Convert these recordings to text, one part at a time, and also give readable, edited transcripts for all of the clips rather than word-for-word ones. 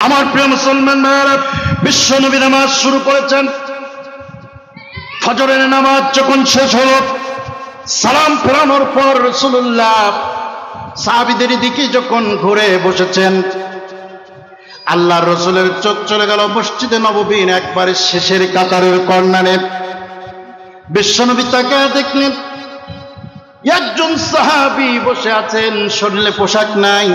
আমার প্রিয় মুসলমান ভাইরা, বিশ্ব নবী নামাজ শুরু করেছেন। ফজরের নামাজ যখন শেষ হল, সালাম ফেরানোর পর রাসূলুল্লাহ সাহাবীদের দিকে যখন ঘুরে বসেছেন, আল্লাহর রাসূলের চোখ চলে গেল মসজিদে নববীর একবারে শেষের কাতারের কর্নারে। বিশ্বনবী তাকায় দেখলেন একজন সাহাবী বসে আছেন, শরীরে পোশাক নাই,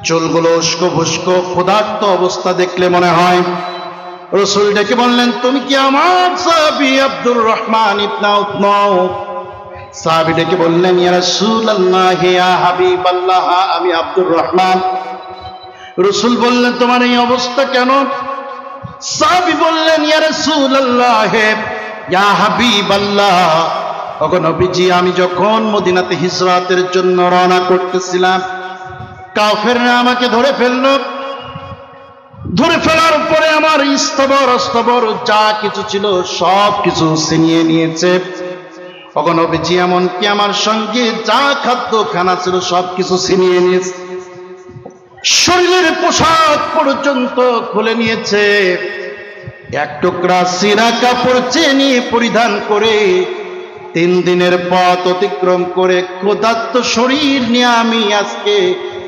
চুলগুলো উস্কো ফুস্কো, ক্ষুধার্ত অবস্থা দেখলে মনে হয়। রাসূল ডেকে বললেন, তুমি কি আমার সাহাবী আব্দুর রহমান ইবনে আউফ নও? সাহাবী ডেকে বললেন, ইয়া রাসূলুল্লাহ, ইয়া হাবিবাল্লাহ, আমি আব্দুর রহমান। রাসূল বললেন, তোমার এই অবস্থা কেন? সাহাবী বললেন, ইয়া রাসূলুল্লাহ, ইয়া হাবিবাল্লাহ, ওগো নবীজি, আমি যখন মদিনাতে হিজরতের জন্য রওনা করতেছিলাম, কাফেররা আমাকে ধরে ফেলল। ধরে ফেলার পরে আমার স্থবর অস্থবর যা কিছু ছিল সব কিছু ছিনিয়ে নিয়েছে। ওগো নবীজি, এমনকি আমার সঙ্গে যা খাদ্য খানা ছিল সব কিছু ছিনিয়ে নিয়েছে, শরীরের পোশাক পর্যন্ত খুলে নিয়েছে। এক টুকরা ছিঁড়া কাপড় চেয়ে নিয়ে পরিধান করে 3 দিনের পথ অতিক্রম করে ক্ষুধার্ত শরীর নিয়ে আমি আজকে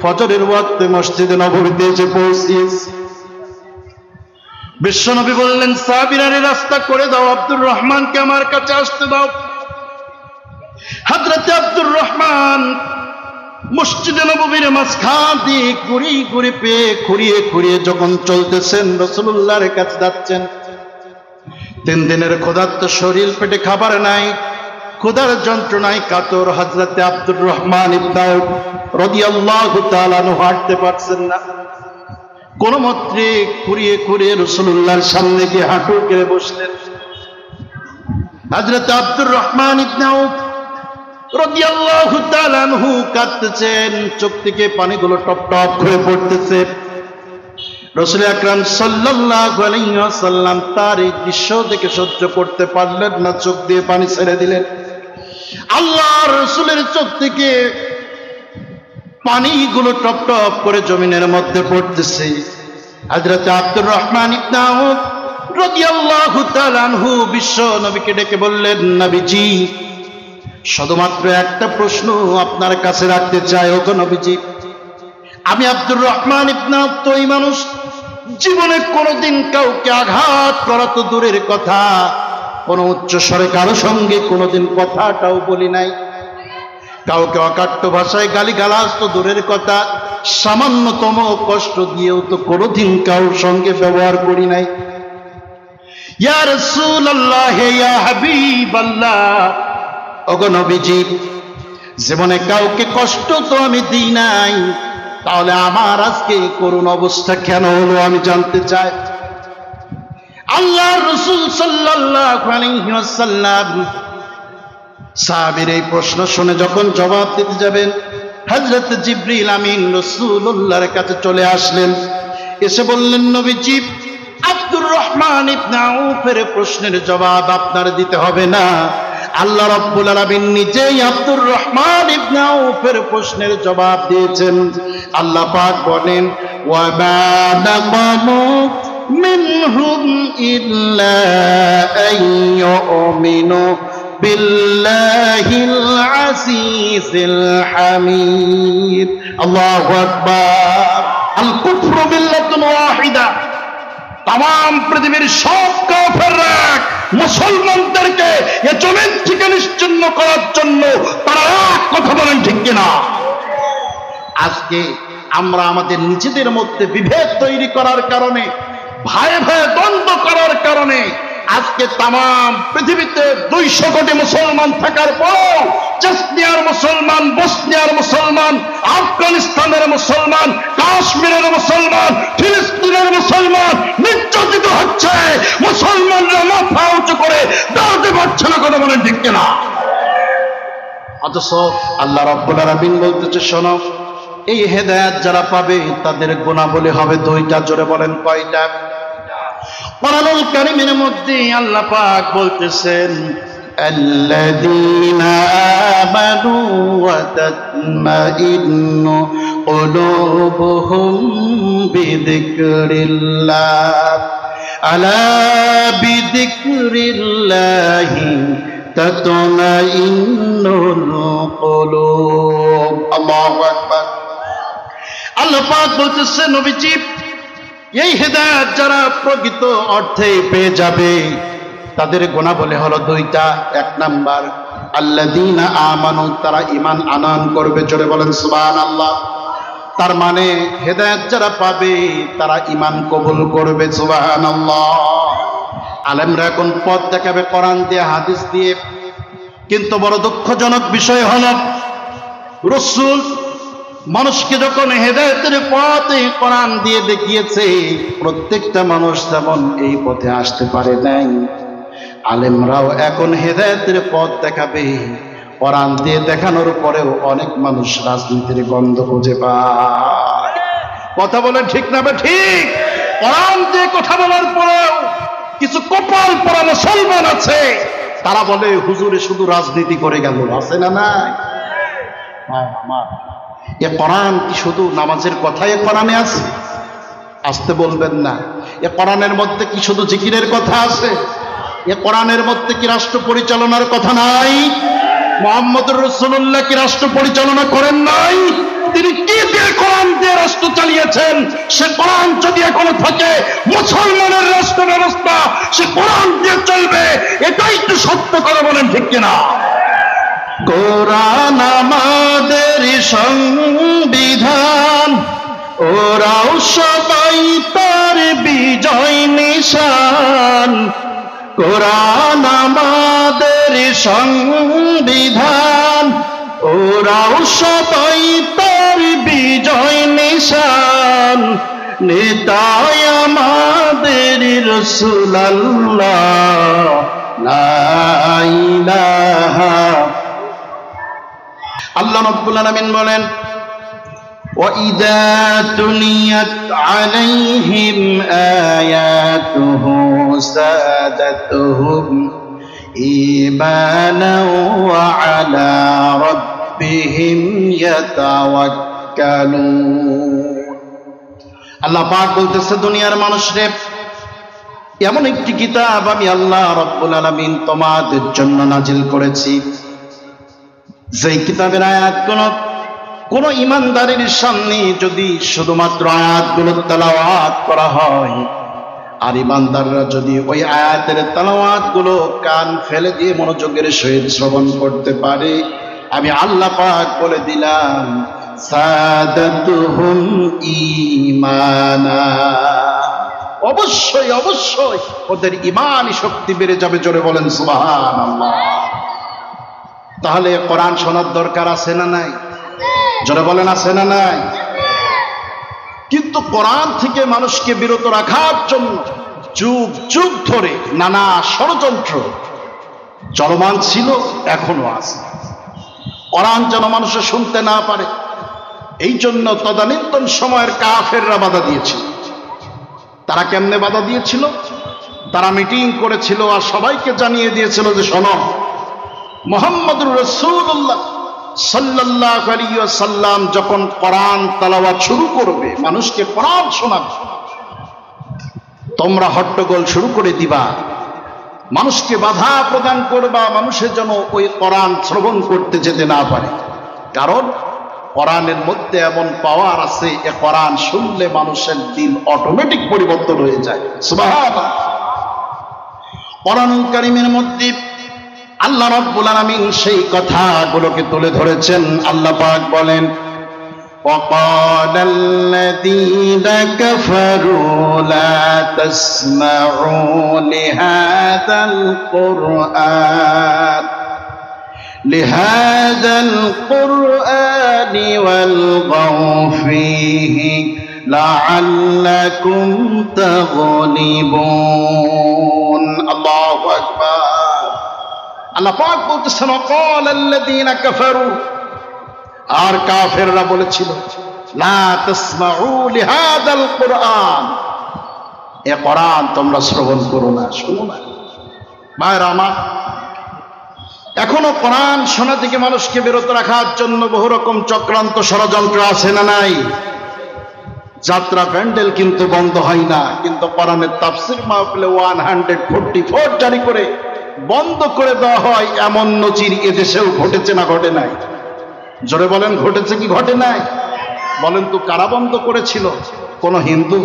ফজরের ওয়াক্তে মসজিদে নববীতে এসে পৌঁছেছি। বিশ্বনবী বললেন, সাহাবীরা রাস্তা করে দাও, আব্দুর রহমানকে আমার কাছে আসতে দাও। হযরত আব্দুর রহমান মসজিদে নববীর মাঝখান দিয়ে খুঁড়িয়ে খুঁড়িয়ে যখন চলতেছেন, রাসূলুল্লাহর কাছে যাচ্ছেন। 3 দিনের ক্ষুধার্ত শরীর, পেটে খাবার নাই, ক্ষুধার যন্ত্রণায় কাতর হযরত আব্দুর রহমান ইবনে আউফ রাদিয়াল্লাহু তাআলা আনহু হাঁটতে পারছেন না। কোন মতে খুঁড়িয়ে রাসূলুল্লাহর সামনে গিয়ে হাঁটু গেড়ে বসলেন। হযরত আব্দুর রহমান ইবনে আউফ রাদিয়াল্লাহু তাআলা আনহু কাঁদতেছেন, চোখ থেকে পানিগুলো টপ টপ করে পড়তেছে। রাসূল আকরাম সাল্লাল্লাহু আলাইহি ওয়াসাল্লাম তার এই দৃশ্য দেখে সহ্য করতে পারলেন না, চোখ দিয়ে পানি ছেড়ে দিলেন। আল্লাহর রাসূলের চোখ থেকে পানিগুলো টপ টপ করে জমিনের মধ্যে পড়তেছে। হযরত আব্দুর রহমান ইবনে আউফ রাদিয়াল্লাহু তাআলা আনহু বিশ্ব নবীকে ডেকে বললেন, নবীজি, শুধুমাত্র একটা প্রশ্ন আপনার কাছে রাখতে চাই। ওগো নবীজি, আমি আব্দুর রহমান ইবনে আউফ তো এই মানুষ, জীবনে কোনোদিন কাউকে আঘাত করা তো দূরের কথা, কোন উচ্চ স্বরে কারো সঙ্গে কোনোদিন কথাটাও বলি নাই, কাউকে অকাট্য ভাষায় গালিগালাজ তো দূরের কথা, সামান্যতম কষ্ট দিয়েও তো কোনোদিন কারোর সঙ্গে ব্যবহার করি নাই। ইয়া রাসূলুল্লাহ, ইয়া হাবিবাল্লাহ, ওগো নবীজি, জীবনে কাউকে কষ্ট তো আমি দিই নাই, তাহলে আমার আজকে করুণ অবস্থা কেন হলো আমি জানতে চাই। আল্লাহর রাসূল সাল্লাল্লাহু আলাইহি ওয়াসাল্লাম সাহাবীর এই প্রশ্ন শুনে যখন জবাব দিতে যাবেন, হযরত জিবরিল আমিন রাসূলুল্লাহর কাছে চলে আসলেন। এসে বললেন, নবীজি, আব্দুর রহমান ইবনে আউফের প্রশ্নের জবাব আপনার দিতে হবে না, আল্লাহ রাব্বুল আলামিন নিজেই আব্দুর রহমান ইবনে আউফের প্রশ্নের জবাব দিয়েছেন। আল্লাহ পাক বলেন, ওয়া মা নাকামু মিনহুম ইল্লা আইয়ুমিনু বিল্লাহিল আসিসিল হামিদ। আল্লাহু আকবার। আল কুফরু মিল্লাতুন ওয়াহিদা। তাম পৃথিবীর সব কাফেররা মুসলমানদেরকে এ জমিন থেকে নিশ্চিহ্ন করার জন্য তারা এক কথা বলেন, ঠিক কিনা? আজকে আমরা আমাদের নিজেদের মধ্যে বিভেদ তৈরি করার কারণে, ভাই দ্বন্দ্ব করার কারণে আজকে তাম পৃথিবীতে 200 কোটি মুসলমান থাকার পর চেচনিয়ার মুসলমান, বসনিয়ার মুসলমান, আফগানিস্তানের মুসলমান, কাশ্মীরের মুসলমান, ফিলিস্তিনের মুসলমান নির্যাতিত হচ্ছে। মুসলমানরা মাথা উঁচু করে দাঁড়াতে পারছে না, কথা বলেন, ঠিক কিনা? অথচ আল্লাহ রাব্বুল আলামিন বলতেছে, শোনো, এই হেদায়েত যারা পাবে তাদের গুণাবলী হবে 2টা। জোরে বলেন, কয়টা? কোরআনুল কারীমের মধ্যে আল্লাহ পাক বলতেছেন, আল্লাযীনা আমানু ওয়া তাতমাইন্নু কুলুবুহুম বিযিকরিল্লাহ আলা বিযিকরিল্লাহি তাতমাইন্নুল কুলুব। আল্লাহু আকবার। আল্লাহ পাক বলতেছেন, নবীজি, এই হেদায়েত যারা প্রকৃত অর্থে পেয়ে যাবে তাদের গুণাবলী হলো দুইটা। এক নাম্বার, আল্লাযীনা আমানু, তারা ঈমান আনয়ন করবে। জোরে বলেন সুবহানাল্লাহ। তার মানে হেদায়েত যারা পাবে তারা ঈমান কবুল করবে। সুবহানাল্লাহ। আলেমরা এখন পথ দেখাবে কোরআন দিয়ে, হাদিস দিয়ে, কিন্তু বড় দুঃখজনক বিষয় হলো রাসূল মানুষকে যখন হেদায়েতের পথে কোরআন দিয়ে দেখিয়েছে, প্রত্যেকটা মানুষ তেমন এই পথে আসতে পারে নাই। আলেমরাও এখন হেদায়েতের পথ দেখাবে, কোরআন দিয়ে দেখানোর পরেও অনেক মানুষ রাজনীতির গন্ধ খুঁজে পায়। কথা বলে ঠিক না? ঠিক। কোরআন দিয়ে কথা বলার পরেও কিছু কপাল পরা মুসলমান আছে, তারা বলে হুজুরে শুধু রাজনীতি করে গেল। আছে না? নাই? আমার এ কোরআন কি শুধু নামাজের কথাই কোরআনে আছে? আসতে বলবেন না। এ কোরআনের মধ্যে কি শুধু জিকিরের কথা আছে? এ কোরআনের মধ্যে কি রাষ্ট্র পরিচালনার কথা নাই? মুহাম্মদুর রাসূলুল্লাহ কি রাষ্ট্র পরিচালনা করেন নাই? তিনি কি দিয়ে কোরআন দিয়ে রাষ্ট্র চালিয়েছেন? সে কোরআন যদি এখনো থাকে, মুসলমানের রাষ্ট্র ব্যবস্থা সে কোরআন দিয়ে চলবে। এটাই তো সত্য কথা, বলেন ঠিক কিনা? কোরআন আমাদের সংবিধান, ওরাও সবাই তার বিজয় নিশান। কোরআন আমাদের সংবিধান, ওরাও সবাই তার বিজয় নিশান। নেতায় আমাদের রাসূলুল্লাহ, লা ইলাহা। আল্লাহ রাব্বুল আলামিন বলেন, وَإِذَا تُلِيَتْ عَلَيْهِمْ آيَاتُهُ زَادَتْهُمْ إِيمَانًا وَعَلَى رَبِّهِمْ يَتَوَكَّلُونَ। আল্লাহ পাক বলতেছে, দুনিয়ার মানুষরে, এমন একটি কিতাব আমি আল্লাহ রাব্বুল আলামিন তোমাদের জন্য নাজিল করেছি, যেই কিতাবের আয়াতগুলো কোন ইমানদারের সামনে যদি শুধুমাত্র আয়াতগুলো তেলাওয়াত করা হয়, আর ইমানদাররা যদি ওই আয়াতের তেলাওয়াতগুলো কান ফেলে দিয়ে মনোযোগের সহিত শ্রবণ করতে পারে, আমি আল্লাহ পাক বলে দিলাম, সাদাতুহুম ঈমানা, অবশ্যই অবশ্যই ওদের ঈমানি শক্তি বেড়ে যাবে। জোরে বলেন সুবহানাল্লাহ। তাহলে কোরআন শোনার দরকার আছে না নাই? জোরে বলেন, আছে না নাই? কিন্তু কোরআন থেকে মানুষকে বিরত রাখার জন্য যুগ যুগ ধরে নানা ষড়যন্ত্র চলমান ছিল, এখনো আছে। কোরআন যেন মানুষে শুনতে না পারে, এই জন্য তদানীন্তন সময়ের কাফেররা বাধা দিয়েছিল। তারা কেমনে বাধা দিয়েছিল? তারা মিটিং করেছিল আর সবাইকে জানিয়ে দিয়েছিল যে শোনো, মুহাম্মদুর রাসূলুল্লাহ সাল্লাল্লাহু আলাইহি ওয়াসাল্লাম যখন কোরআন তেলাওয়াত শুরু করবে, মানুষকে কোরআন শোনাবে, তোমরা হট্টগোল শুরু করে দিবা, মানুষকে বাধা প্রদান করবা, মানুষের যেন ওই কোরআন শ্রবণ করতে যেতে না পারে। কারণ কোরআনের মধ্যে এমন পাওয়ার আছে, এ কোরআন শুনলে মানুষের দিল অটোমেটিক পরিবর্তন হয়ে যায়। সুবহানাল্লাহ। কোরআনুল কারীমের মধ্যে আল্লাহ রাব্বুল আলামিন সেই কথাগুলোকে তুলে ধরেছেন। আল্লাহ পাক বলেন, وَقَالَ الَّذِينَ كَفَرُوا لَا تَسْمَعُوا لِهَذَا الْقُرْآنِ وَالْغَوْا فِيهِ لَعَلَّكُمْ تَغْلِبُونَ। আল্লাহু আকবার। আল্লাহ পাক বলতেছেন, وَقَالَ الَّذِينَ كَفَرُوا, আর কাফেররা বলেছিল, লা তাসমাউ লিহাদাল কুরআন, এ কোরআন তোমরা শ্রবণ করো না, শুনো না। ভাইরা আমার, এখনো কোরআন শোনা থেকে মানুষকে বিরত রাখার জন্য বহু রকম চক্রান্ত ষড়যন্ত্র আছে না নাই? যাত্রা প্যান্ডেল কিন্তু বন্ধ হয় না, কিন্তু কোরআনের তাফসীর মাহফিলে 144 জারি করে বন্ধ করে দেওয়া হয়, এমন নজির এদেশেও ঘটেছে না ঘটে নাই? জোরে বলেন, ঘটেছে কি ঘটে নাই? বলেন তো, কারা বন্ধ করেছিল? কোন হিন্দু,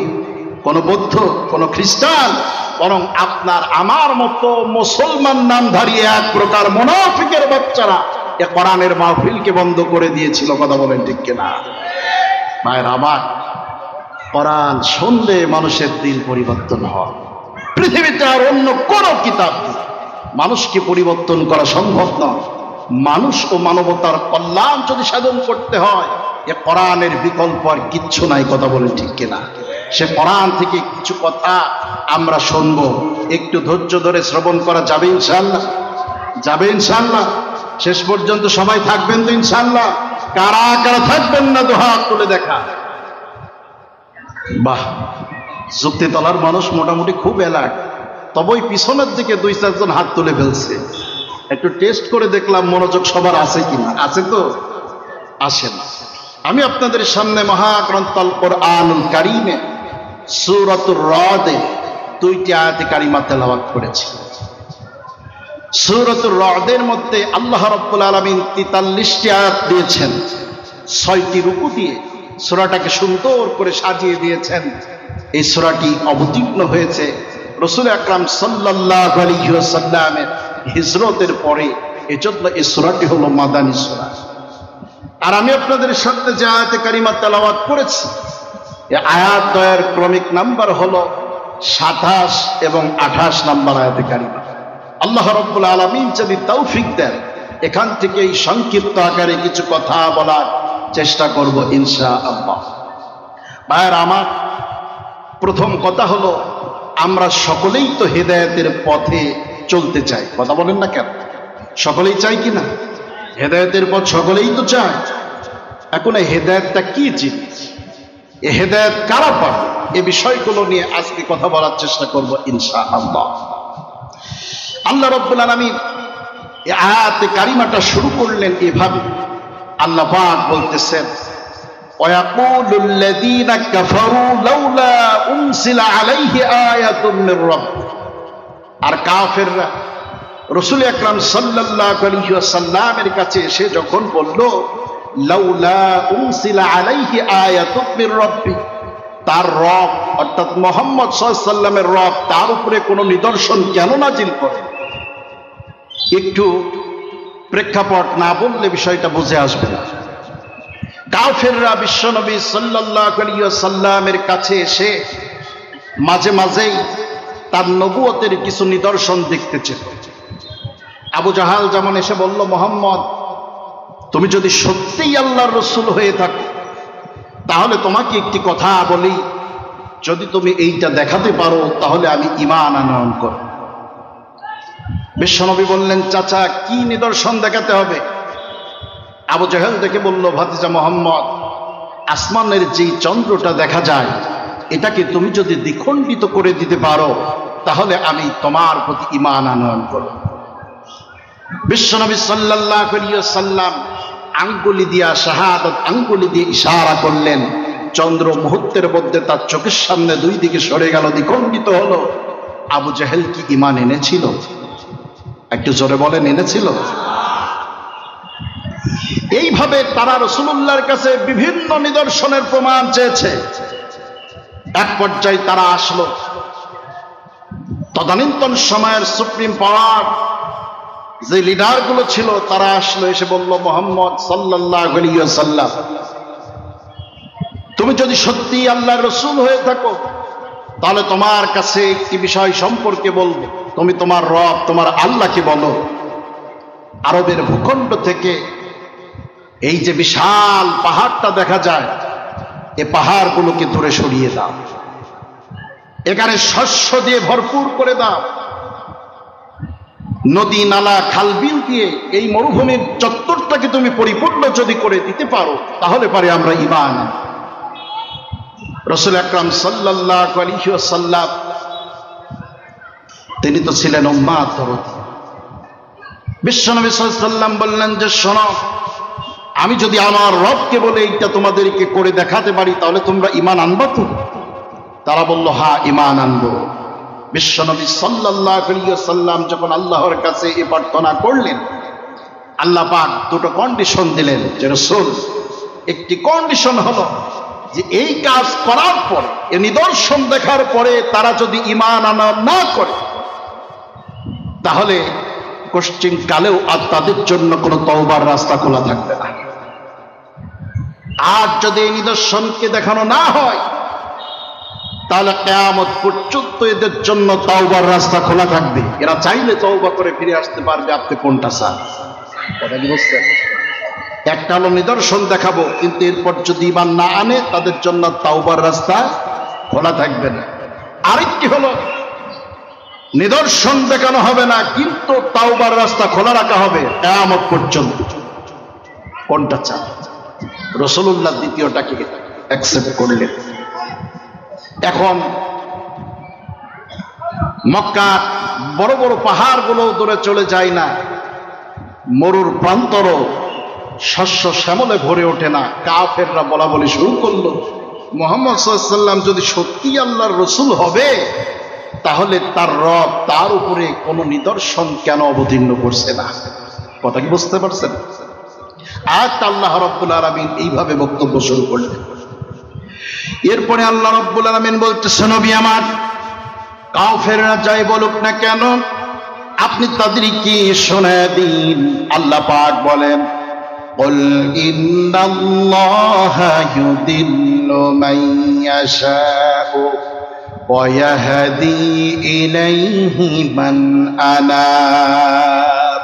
কোন বৌদ্ধ, কোন খ্রিস্টান? বরং আপনার আমার মতো মুসলমান নামধারী এক প্রকার মুনাফিকের বাচ্চারা এ কোরআনের মাহফিলকে বন্ধ করে দিয়েছিল। কথা বলেন ঠিক কিনা? ভাইয়ের আমার, কোরআন শুনলে মানুষের দিল পরিবর্তন হয়। পৃথিবীতে আর অন্য কোন কিতাব মানুষকে পরিবর্তন করা সম্ভব নয়। মানুষ ও মানবতার কল্যাণ যদি সাধন করতে হয়, এ কোরআনের বিকল্প আর কিচ্ছু নাই। কথা বলেন ঠিক কিনা? সে কোরআন থেকে কিছু কথা আমরা শুনবো, একটু ধৈর্য ধরে শ্রবণ করা যাবে ইনশাআল্লাহ? যাবে ইনশাআল্লাহ? শেষ পর্যন্ত সবাই থাকবেন তো ইনশাআল্লাহ? কারা কারা থাকবেন না দুহাত তুলে দেখা। বাহ, যুক্তিতলার মানুষ মোটামুটি খুব এলাক, তবে ওই পিছনের দিকে 2-4 জন হাত তুলে ফেলছে। একটু টেস্ট করে দেখলাম মনোযোগ সবার আছে কিনা। আছে তো? আসেন, আমি আপনাদের সামনে মহাগ্রন্থ আল কোরআনুল কারীমে সূরাতুর রাদে 2টি আয়াতে কারিমা তেলাওয়াত করেছি। সূরাতুর রাদের মধ্যে আল্লাহ রাব্বুল আলামিন 43টি আয়াত দিয়েছেন, 6টি রুকু দিয়ে সূরাটাকে সুন্দর করে সাজিয়ে দিয়েছেন। এই সূরাটি অবতীর্ণ হয়েছে রাসূল আকরাম সাল্লাল্লাহু আলাইহি ওয়াসাল্লামের হিজরতের পরে, এজন্য এই সূরাটি হলো মাদানী সূরা। আর আমি আপনাদের সামনে যে আয়াতে কারিমা তেলাওয়াত করেছি, এই আয়াত দ্বয়ের ক্রমিক নাম্বার হলো 27 এবং 28 নাম্বার আয়াতে কারিমা। আল্লাহ রাব্বুল আলামিন যদি তৌফিক দেন, এখান থেকে এই সংক্ষিপ্ত আকারে কিছু কথা বলার চেষ্টা করব ইনশাআল্লাহ। ভাইয়ের আমার, প্রথম কথা হলো, আমরা সকলেই তো হেদায়েতের পথে চলতে চাই। কথা বলেন না কেন? সকলেই চাই কিনা? হেদায়েতের পথ সকলেই তো চায়। এখন এই হেদায়েতটা কি জিনিস, এই হেদায়েত কারা পাবে, এই বিষয়গুলো নিয়ে আজকে কথা বলার চেষ্টা করব ইনশাআল্লাহ। আল্লাহ রাব্বুল আলামিন এই আয়াতে কারিমাটা শুরু করলেন এভাবে। আল্লাহ পাক বলতেছেন, ওয়ায়াকুলুল লাযীনা কাফারু লাউলা উনজিলা আলাইহি আয়াতুম মির রাব্বিহি। আর কাফেররা রাসূল আকরাম সাল্লাল্লাহু আলাইহি ওয়াসাল্লামের কাছে এসে যখন বলল, লাউলা উনজিলা আলাইহি আয়াতুম মির রাব্বিহি, তার রব অর্থাৎ মুহাম্মদ সাল্লাল্লাহু আলাইহি ওয়াসাল্লামের রব তার উপরে কোনো নিদর্শন কেন নাজিল করে? একটু প্রেক্ষাপট না বললে বিষয়টা বুঝে আসবে না। কাফেররা বিশ্বনবী সাল্লাল্লাহু আলাইহি ওয়াসাল্লামের কাছে এসে মাঝে মাঝেই তার নবুয়তের কিছু নিদর্শন দেখতে চেত। আবু জাহাল যেমন এসে বলল, মুহাম্মদ, তুমি যদি সত্যিই আল্লাহর রাসূল হয়ে থাকো, তাহলে তোমাকে একটি কথা বলি, যদি তুমি এইটা দেখাতে পারো তাহলে আমি ঈমান আনয়ন করব। বিশ্বনবী বললেন, চাচা, কি নিদর্শন দেখাতে হবে? আবু জাহেল দেখে বলল, ভাতিজা মুহাম্মদ, আসমানের যেই চন্দ্রটা দেখা যায়, এটাকে তুমি যদি দ্বিখণ্ডিত করে দিতে পারো তাহলে আমি তোমার প্রতি ঈমান আনয়ন করব। বিশ্বনবী সাল্লাল্লাহু আলাইহি ওয়াসাল্লাম আঙ্গুলি দিয়া, শাহাদাত আঙ্গুলি দিয়ে ইশারা করলেন। চন্দ্র মুহূর্তের মধ্যে তার চোখের সামনে 2 দিকে সরে গেল, দ্বিখণ্ডিত হলো। আবু জাহেল কি ঈমান এনেছিল? একটু জোরে বলেন, এনেছিল? এইভাবে তারা রাসূলুল্লাহর কাছে বিভিন্ন নিদর্শনের প্রমাণ চেয়েছে। এক পর্যায়ে তারা আসলো, তদানীন্তন সময়ের সুপ্রিম পাওয়ার যে লিডারগুলো ছিল তারা আসলো, এসে বলল, মুহাম্মদ সাল্লাল্লাহু আলাইহি ওয়াসাল্লাম, তুমি যদি সত্যি আল্লাহর রাসূল হয়ে থাকো তাহলে তোমার কাছে একটি বিষয় সম্পর্কে বলবো। তুমি তোমার রব, তোমার আল্লাহকে বলো, আরবের ভূখণ্ড থেকে এই যে বিশাল পাহাড়টা দেখা যায়, এই পাহাড়গুলোকে দূরে সরিয়ে দাও, এখানে শস্য দিয়ে ভরপুর করে দাও, নদী নালা খালবিল দিয়ে এই মরুভূমির চত্বরটাকে তুমি পরিপূর্ণ যদি করে দিতে পারো তাহলে পারে আমরা ঈমান। রাসূল আকরাম সাল্লাল্লাহু আলাইহি ওয়াসাল্লাম তিনি তো ছিলেন উম্মাত দরদি, বিশ্বনবী সাল্লাল্লাহু আলাইহি ওয়াসাল্লাম বললেন যে শোনো, আমি যদি আমার রবকে বলে এইটা তোমাদেরকে করে দেখাতে পারি তাহলে তোমরা ঈমান আনবা তো? তারা বলল হ্যাঁ, ঈমান আনবো। বিশ্বনবী সাল্লাল্লাহু আলাইহি ওয়াসাল্লাম যখন আল্লাহর কাছে এই প্রার্থনা করলেন, আল্লাহ পাক দুটো কন্ডিশন দিলেন যে রাসূল, একটি কন্ডিশন হলো যে এই কাজ করার পরে, এই নিদর্শন দেখার পরে তারা যদি ঈমান আনা না করে তাহলে পশ্চিম কালেও আর তাদের জন্য কোনো তওবার রাস্তা খোলা থাকবে না। আর যদি এই নিদর্শনকে দেখানো না হয় তাহলে কিয়ামত পর্যন্ত এদের জন্য তওবার রাস্তা খোলা থাকবে। এরা চাইলে তওবা করে ফিরে আসতে পারবে। আপনি কোনটা চান? কথা কি বুঝছেন? একটা হলো নিদর্শন দেখাবো, কিন্তু এরপর যদি ঈমান না আনে তাদের জন্য তওবার রাস্তা খোলা থাকবে না। আরেকটি হলো নিদর্শন দেখানো হবে না, কিন্তু তওবার রাস্তা খোলা রাখা হবে কিয়ামত পর্যন্ত। কোনটা চান? রাসূলুল্লাহ দ্বিতীয়টাকে অ্যাকসেপ্ট করলেন। এখন মক্কা বড় বড় পাহাড়গুলো দূরে চলে যায় না, মরুর প্রান্তরও শস্য শ্যামলে ভরে ওঠে না। কাফেররা বলা বলি শুরু করলো, মুহাম্মদ সাল্লাল্লাহু আলাইহি ওয়াসাল্লাম যদি সত্যি আল্লাহর রাসূল হবে তাহলে তার রব তার উপরে কোনো নিদর্শন কেন অবতীর্ণ করছে না? কথা কি বুঝতে পারছেন? আজ আল্লাহ রাব্বুল আলামিন এইভাবে বক্তব্য শুরু করলেন। এরপরে আল্লাহ রাব্বুল আলামিন বলতেছেন, নবী আমার, কাফেররা যাই বলুক না কেন আপনি তাদেরকে শোনায় দিন। আল্লাহ পাক বলেন, قل إن الله يضل من يشاء ويهدي إليه من أناب।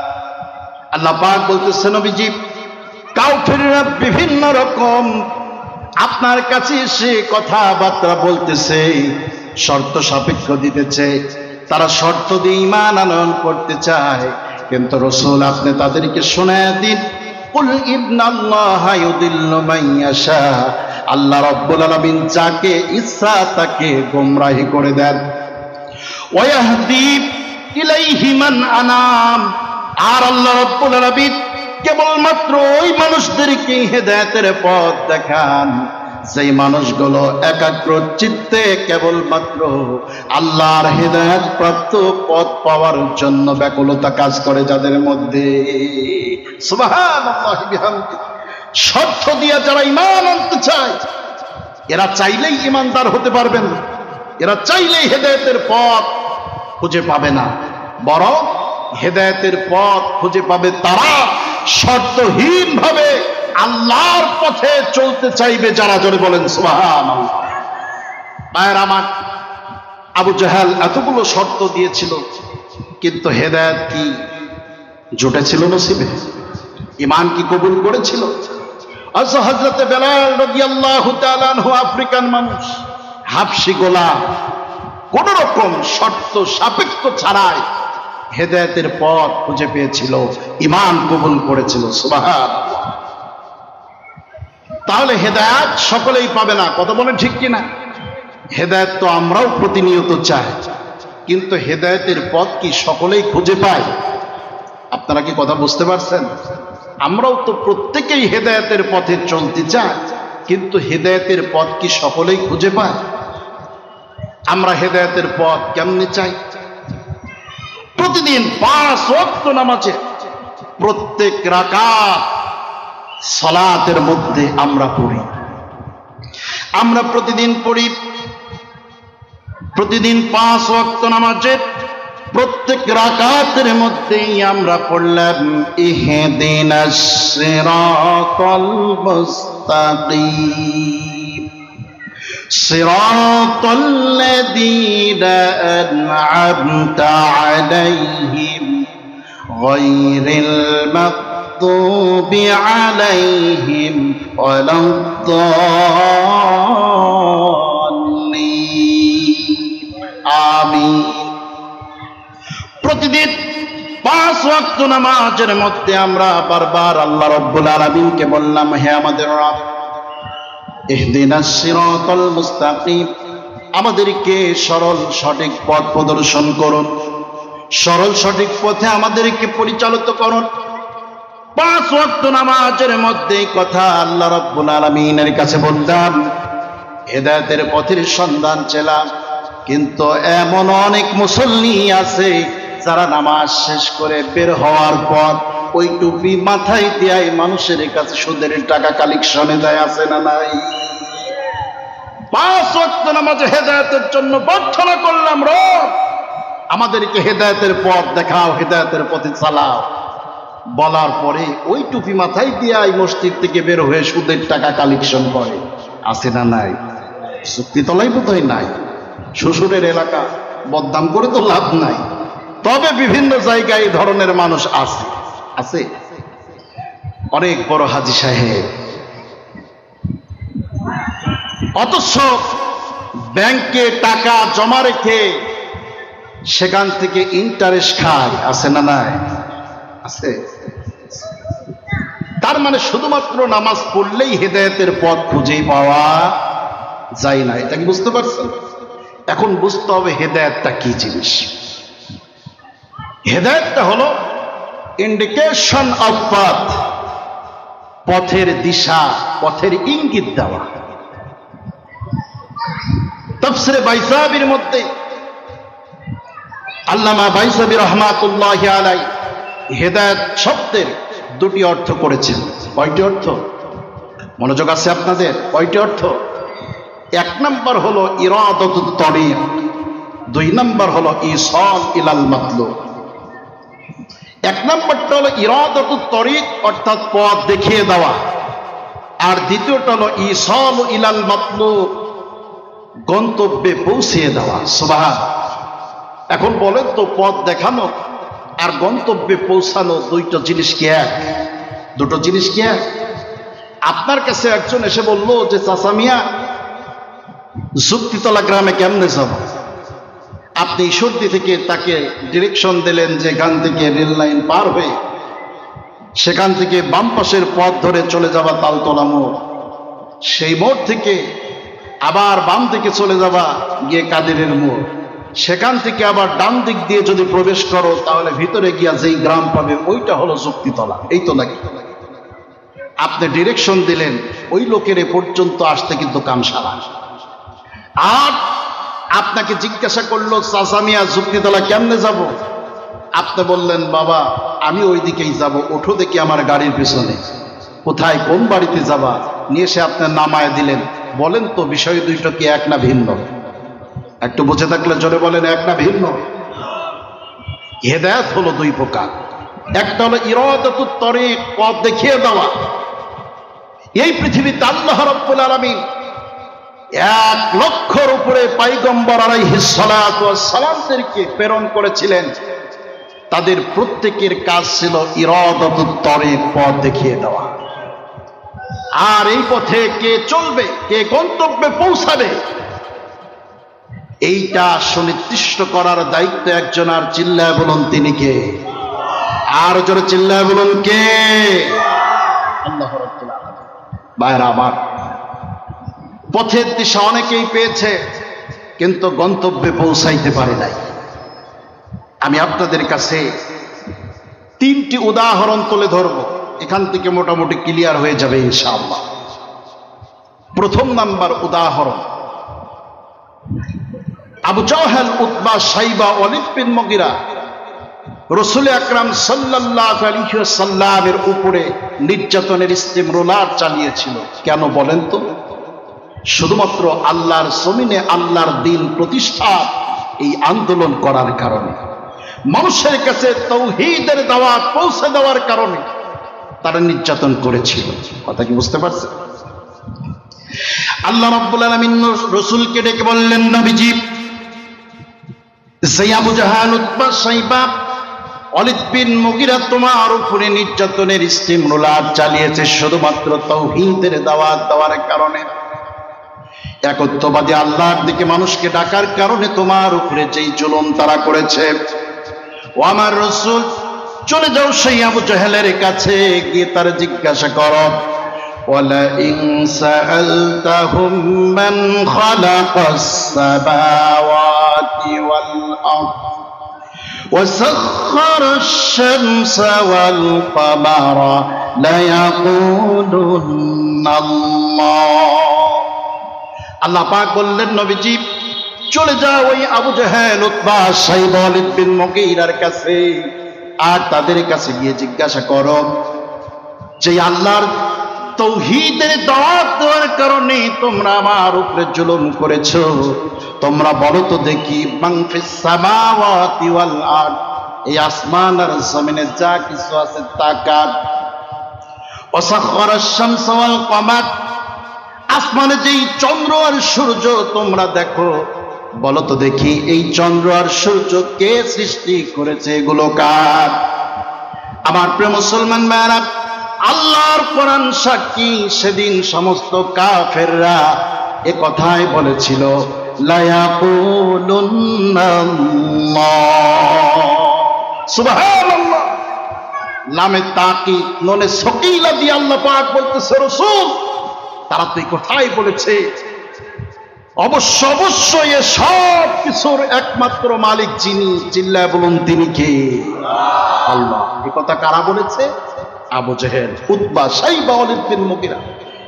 আল্লাহ পাক বলতেছেন, নবীজি, কাফেররা বিভিন্ন রকম আপনার কাছে এসে কথাবার্তা বলতেছে, শর্ত সাপেক্ষ দিতেছে, তারা শর্ত দিয়ে ঈমান আনয়ন করতে চায়। কিন্তু রাসূল আপনি তাদেরকে শোনায় দিন, কুল ইন্নাল্লাহা ইউদিল্লু মান ইয়াশা, আল্লাহ রাব্বুল আলামিন যাকে ইচ্ছা তাকে গোমরাহি করে দেন। ওয়া ইয়াহদি ইলাইহি মান আনাম, আর আল্লাহ রাব্বুল আলামিন কেবলমাত্র ওই মানুষদেরকে হেদায়েতের পথ দেখান যেই মানুষগুলো একাগ্র চিত্তে কেবলমাত্র আল্লাহর হেদায়েত প্রাপ্ত পথ পাওয়ার জন্য ব্যাকুলতা কাজ করে যাদের মধ্যে। সুবহানাল্লাহি বিহামদিহি। শর্ত দিয়ে যারা ঈমান আনতে চায় এরা চাইলেই ঈমানদার হতে পারবেন না, এরা চাইলেই হেদায়েতের পথ খুঁজে পাবে না, বরং হেদায়েতের পথ খুঁজে পাবে তারা শর্তহীন ভাবে আল্লাহর পথে চলতে চাইবে যারা। জোরে বলেন সুবহানাল্লাহ। ভাইয়ের আমার, আবু জাহেল এতগুলো শর্ত দিয়েছিল, কিন্তু হেদায়েত কি জুটেছিল নসিবে? ঈমান কি কবুল করেছিল? হযরত বেলাল রাদিয়াল্লাহু তাআলা আনহু আফ্রিকান মানুষ, হাবশী গোলাম, কোন রকম শর্ত সাপেক্ষ ছাড়াই হেদায়েতের পথ খুঁজে পেয়েছিল, ঈমান কবুল করেছিল। সুবহানাল্লাহ। তাহলে হেদায়েত সকলেই পাবে না, কথা বলেন ঠিক কিনা? হেদায়েত তো আমরাও প্রতিনিয়ত চাই, কিন্তু হেদায়েতের পথ কি সকলেই খুঁজে পায়? আপনারা কি কথা বুঝতে পারছেন? আমরাও তো প্রত্যেকেই হেদায়েতের পথে চলতে চাই, কিন্তু হেদায়েতের পথ কি সকলেই খুঁজে পায়? আমরা হেদায়েতের পথ কেমনে চাই? প্রতিদিন 5 ওয়াক্ত নামাজে প্রত্যেক রাকাত সালাতের মধ্যে আমরা পড়ি, আমরা প্রতিদিন পড়ি। প্রতিদিন 5 ওয়াক্ত নামাজের প্রত্যেক রাকাতের মধ্যেই আমরা পড়লাম, ইহদিনাস সিরাতাল মুস্তাকিম সিরাতাল লাযীনা আন'আমতা আলাইহিম গায়রিল মাগদুবি আলাইহিম ওয়ালাদ-দাল্লিন। আমিন। প্রতিদিন 5 ওয়াক্ত নামাজের মধ্যে আমরা বারবার আল্লাহ রাব্বুল আলামিনকে বললাম, হে আমাদের রব, ইহদিনাস সিরাতাল মুস্তাকিম, আমাদেরকে সরল সঠিক পথ প্রদর্শন করুন। সরল সঠিক পথে আমাদেরকে পরিচালিত করুন। 5 ওয়াক্ত নামাজের মধ্যেই কথা আল্লাহ রাব্বুল আলামিনের কাছে বললাম, হেদায়েতের পথের সন্ধান ছিলাম, কিন্তু এমন অনেক মুসল্লি আছে যারা নামাজ শেষ করে বের হওয়ার পর ওই টুপি মাথায় দিয়ে মানুষের কাছে সুদের টাকা কালেকশনে দেয়, আছে না নাই? 5 ওয়াক্ত নামাজে হেদায়েতের জন্য প্রার্থনা করলাম, রব আমাদেরকে হেদায়েতের পথ দেখাও, হেদায়েতের পথে চালাও। বলার পরে ওই টুপি মাথায় দিয়ে মসজিদ থেকে বের হয়ে সুদের টাকা কালেকশন করে, আছে না নাই? চুক্তিতলাই বোধহয় নাই। শ্বশুরের এলাকা বদনাম করে তো লাভ নাই, তবে বিভিন্ন জায়গায় এই ধরনের মানুষ আছে, আছে। অনেক বড় হাজী সাহেব, অথচ ব্যাংকে টাকা জমা রেখে সেখান থেকে ইন্টারেস্ট খায়, আছে না নাই? আছে। তার মানে শুধুমাত্র নামাজ পড়লেই হেদায়েতের পথ খুঁজে পাওয়া যায় না। এটা কি বুঝতে পারছেন? এখন বুঝতে হবে হেদায়েতটা কি জিনিস। হেদায়েতটা হলো ইন্ডিকেশন অফ পাথ, পথের দিশা, পথের ইঙ্গিত দেওয়া। তাফসীরে বাইসাবির মধ্যে আল্লামা বাইসাবি রাহমাতুল্লাহি আলাইহি হেদায়েত শব্দের 2টি অর্থ করেছেন। কয়টি অর্থ? মনোযোগ আছে আপনাদের? কয়টি অর্থ? 1 নম্বর হলো ইরাদাতুত তরিক, 2 নম্বর হলো ইসাল ইলাল মাতলুব। 1 নম্বরটা হলো ইরাদাতুত তরিক, অর্থাৎ পথ দেখিয়ে দেওয়া, আর দ্বিতীয়টা হলো ইসাল ইলাল মাতলুব, গন্তব্যে পৌঁছিয়ে দেওয়া। সুবহানাল্লাহ। এখন বলেন তো, পথ দেখানো আর গন্তব্যে পৌঁছানো দুটো জিনিস কি এক? দুটো জিনিস কি এক? আপনার কাছে একজন এসে বলল যে চাচা মিয়া, যুক্তিতলা গ্রামে কেমনে যাব? আপনি ঈশ্বরদী থেকে তাকে ডিরেকশন দিলেন যে এখান থেকে রেল লাইন পার হয়ে সেখান থেকে বাম পাশের পথ ধরে চলে যাবা তালতলা মোড়, সেই মোড় থেকে আবার বাম দিকে চলে যাবা গিয়ে কাদেরের মোড়, সেখান থেকে আবার ডান দিক দিয়ে যদি প্রবেশ করো তাহলে ভিতরে গিয়া যেই গ্রাম পাবে ওইটা হলো যুক্তিতলা। এই তো নাকি? আপনি ডিরেকশন দিলেন, ওই লোকের এ পর্যন্ত আসতে কিন্তু কাম সারা। আর আপনাকে জিজ্ঞাসা করলো চাচা মিয়া যুক্তিতলা কেমনে যাব? আপনি বললেন বাবা আমি ওই দিকেই যাব, ওঠো দেখি আমার গাড়ির পিছনে। কোথায়, কোন বাড়িতে যাবা? নিয়ে এসে আপনি নামায় দিলেন। বলেন তো বিষয় দুইটা কি এক না ভিন্ন? একটু বুঝে থাকলে জোরে বলেন, এক না ভিন্ন? হেদায়েত হলো 2 প্রকার। একটা হলো ইরাদাতুত তরিক, পথ দেখিয়ে দেওয়া। এই পৃথিবীতে আল্লাহ রাব্বুল আলামিন 1 লক্ষর উপরে পয়গম্বর আলাইহিস সালাতু ওয়াস সালামদেরকে প্রেরণ করেছিলেন। তাদের প্রত্যেকের কাজ ছিল ইরাদাতুত তরিক, পথ দেখিয়ে দেওয়া। আর এই পথে কে চলবে, কে গন্তব্যে পৌঁছাবে, এইটা সুনির্দিষ্ট করার দায়িত্ব একজন। আর চিল্লায় বলুন তিনি কে? আর জোরে চিল্লায় বলুন কে? আল্লাহ রাব্বুল আলামিন। ভাইরা আমার, পথের দিশা অনেকেই পেয়েছে কিন্তু গন্তব্যে পৌঁছাইতে পারে নাই। আমি আপনাদের কাছে 3টি উদাহরণ তুলে ধরব, এখান থেকে মোটামুটি ক্লিয়ার হয়ে যাবে ইনশাআল্লাহ। প্রথম নাম্বার উদাহরণ, আবু জাহল, উতবা, সাইবা, ওয়ালিদ বিন মুগিরা রাসূল আকরাম সাল্লাল্লাহু আলাইহি ওয়াসাল্লামের উপরে নির্যাতনের ইস্তেমরোলার চালিয়েছিল। কেন বলেন তো? শুধুমাত্র আল্লাহর জমিনে আল্লাহর দ্বীন প্রতিষ্ঠা, এই আন্দোলন করার কারণে, মানুষের কাছে তাওহীদের দাওয়াত পৌঁছে দেওয়ার কারণে তারা নির্যাতন করেছিল। কথা কি বুঝতে পারছেন? আল্লাহ রাব্বুল আলামিন রাসূলকে ডেকে বললেন, নবীজি, সেই আবু জাহল, উতবা, সাইবা, ওয়ালিদ বিন মুগিরা তোমার উপরে নির্যাতনের ইস্তেমরোলার চালিয়েছে শুধুমাত্র তাওহীদের দাওয়াত দেওয়ার কারণে, একত্ববাদী আল্লাহর দিকে মানুষকে ডাকার কারণে তোমার উপরে যেই জুলুম তারা করেছে। ও আমার রাসূল, চলে যাও সেই আবু জাহেলের কাছে, গিয়ে তার জিজ্ঞাসা করো, ওয়ালা ইন সাআলতাহুম মান খালাকাস সামাওয়াতি ওয়াল আরদ وسخر الشمس والقمر ليقولن الله আল্লাহ পাক বললেন নবীজি চলে যাও ওই আবু জেহেল উতবা শাইবা ওয়ালিদ বিন মুগীরার কাছে আর তাদের কাছে গিয়ে জিজ্ঞাসা করো যে আল্লাহর তাওহীদের দাওয়াত দেওয়ার কারণে তোমরা আমার উপরে জুলুম করেছো তোমরা বলো তো দেখি মান ফিস সামাওয়াতি ওয়াল আরদ এই আসমান আর জমিনে যা কিছু আছে তা কার ওয়াসাখারাশ শামসা ওয়াল কমার আসমানে যেই চন্দ্র আর সূর্য তোমরা দেখো বলো তো দেখি এই চন্দ্র আর সূর্য কে সৃষ্টি করেছে এগুলো কার আমার প্রিয় মুসলমান ভাইরা আল্লাহর কোরআন সাক্ষী সেদিন সমস্ত কাফেররা এ কথাই বলেছিল লা ইয়াকুলুন্নাল্লাহ সুবহানাল্লাহ নামে তাকিদ ননে সকিলা দিয়ে আল্লাহ পাক বলতেছে রাসূল তারা তো এই কথাই বলেছে অবশ্য অবশ্যই এ সব কিছুর একমাত্র মালিক যিনি চিল্লায় বলুন তিনি কে আল্লাহ এই কথা কারা বলেছে আবু জেহেল উতবা শাইবা ওয়ালিদ বিন মুগীরা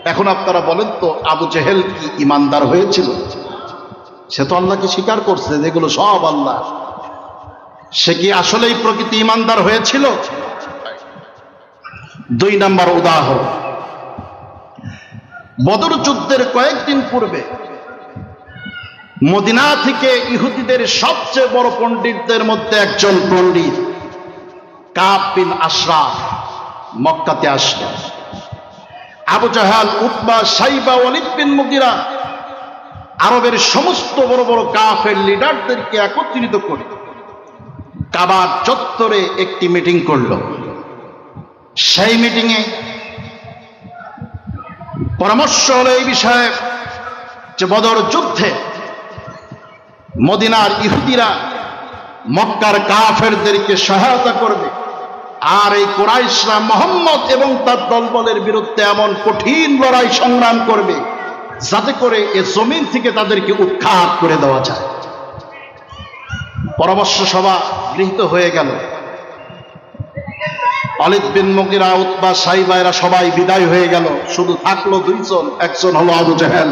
এখন আপনারা বলেন তো আবু জেহেল কি ঈমানদার হয়েছিল সে তো আল্লাহকে স্বীকার করছে যেগুলো সব আল্লাহ সে কি আসলেই প্রকৃতি ঈমানদার হয়েছিল দুই নাম্বার উদাহরণ বদর যুদ্ধের কয়েকদিন পূর্বে মদিনা থেকে ইহুদিদের সবচেয়ে বড় পণ্ডিতদের মধ্যে একজন পণ্ডিত কাব বিন আশরাফ মক্কাতে আসলেন আবু জাহাল উতবা শাইবা ওয়ালিদ বিন মুগীরা আরবের সমস্ত বড় বড় কাফের লিডারদেরকে একত্রিত করে কাবার চত্বরে একটি মিটিং করল সেই মিটিংয়ে পরামর্শ হলো এই বিষয়ে যে বদর যুদ্ধে মদিনার ইহুদিরা মক্কার কাফেরদেরকে সহায়তা করবে আর এই কুরাইশরা মুহাম্মদ এবং তার দলবলের বিরুদ্ধে এমন কঠিন লড়াই সংগ্রাম করবে যাতে করে এ জমিন থেকে তাদেরকে উৎখাত করে দেওয়া যায় পরামর্শ সভা গৃহীত হয়ে গেল ওয়ালিদ বিন মুগীরা উতবা শাইবা এরা সবাই বিদায় হয়ে গেল শুধু থাকলো দুইজন একজন হলো আবু জেহেল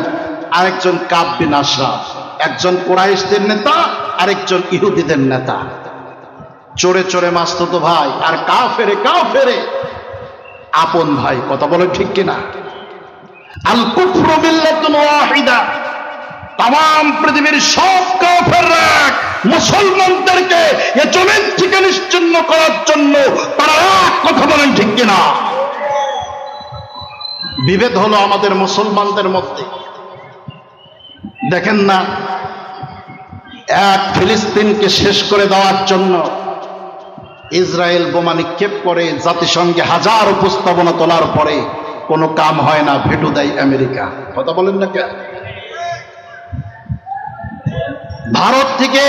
আরেকজন কাব বিন আশরাফ একজন কুরাইশদের নেতা আরেকজন ইহুদিদের নেতা চোরে চোরে মাসতুতো ভাই আর কাফেরে আপন ভাই কথা বলে ঠিক কিনা আল কুফরু মিল্লাতুন ওয়াহিদা তাম পৃথিবীর সব কাফেররা মুসলমানদেরকে এ জমিন থেকে নিশ্চিহ্ন করার জন্য তারা এক কথা বলেন ঠিক কিনা বিভেদ হলো আমাদের মুসলমানদের মধ্যে দেখেন না এক ফিলিস্তিনকে শেষ করে দেওয়ার জন্য ইসরায়েল বোমা নিক্ষেপ করে জাতিসংঘে হাজার প্রস্তাবনা তোলার পরে কোনো কাম হয় না ভেটো দেয় আমেরিকা কথা বলেন না কেন ভারত থেকে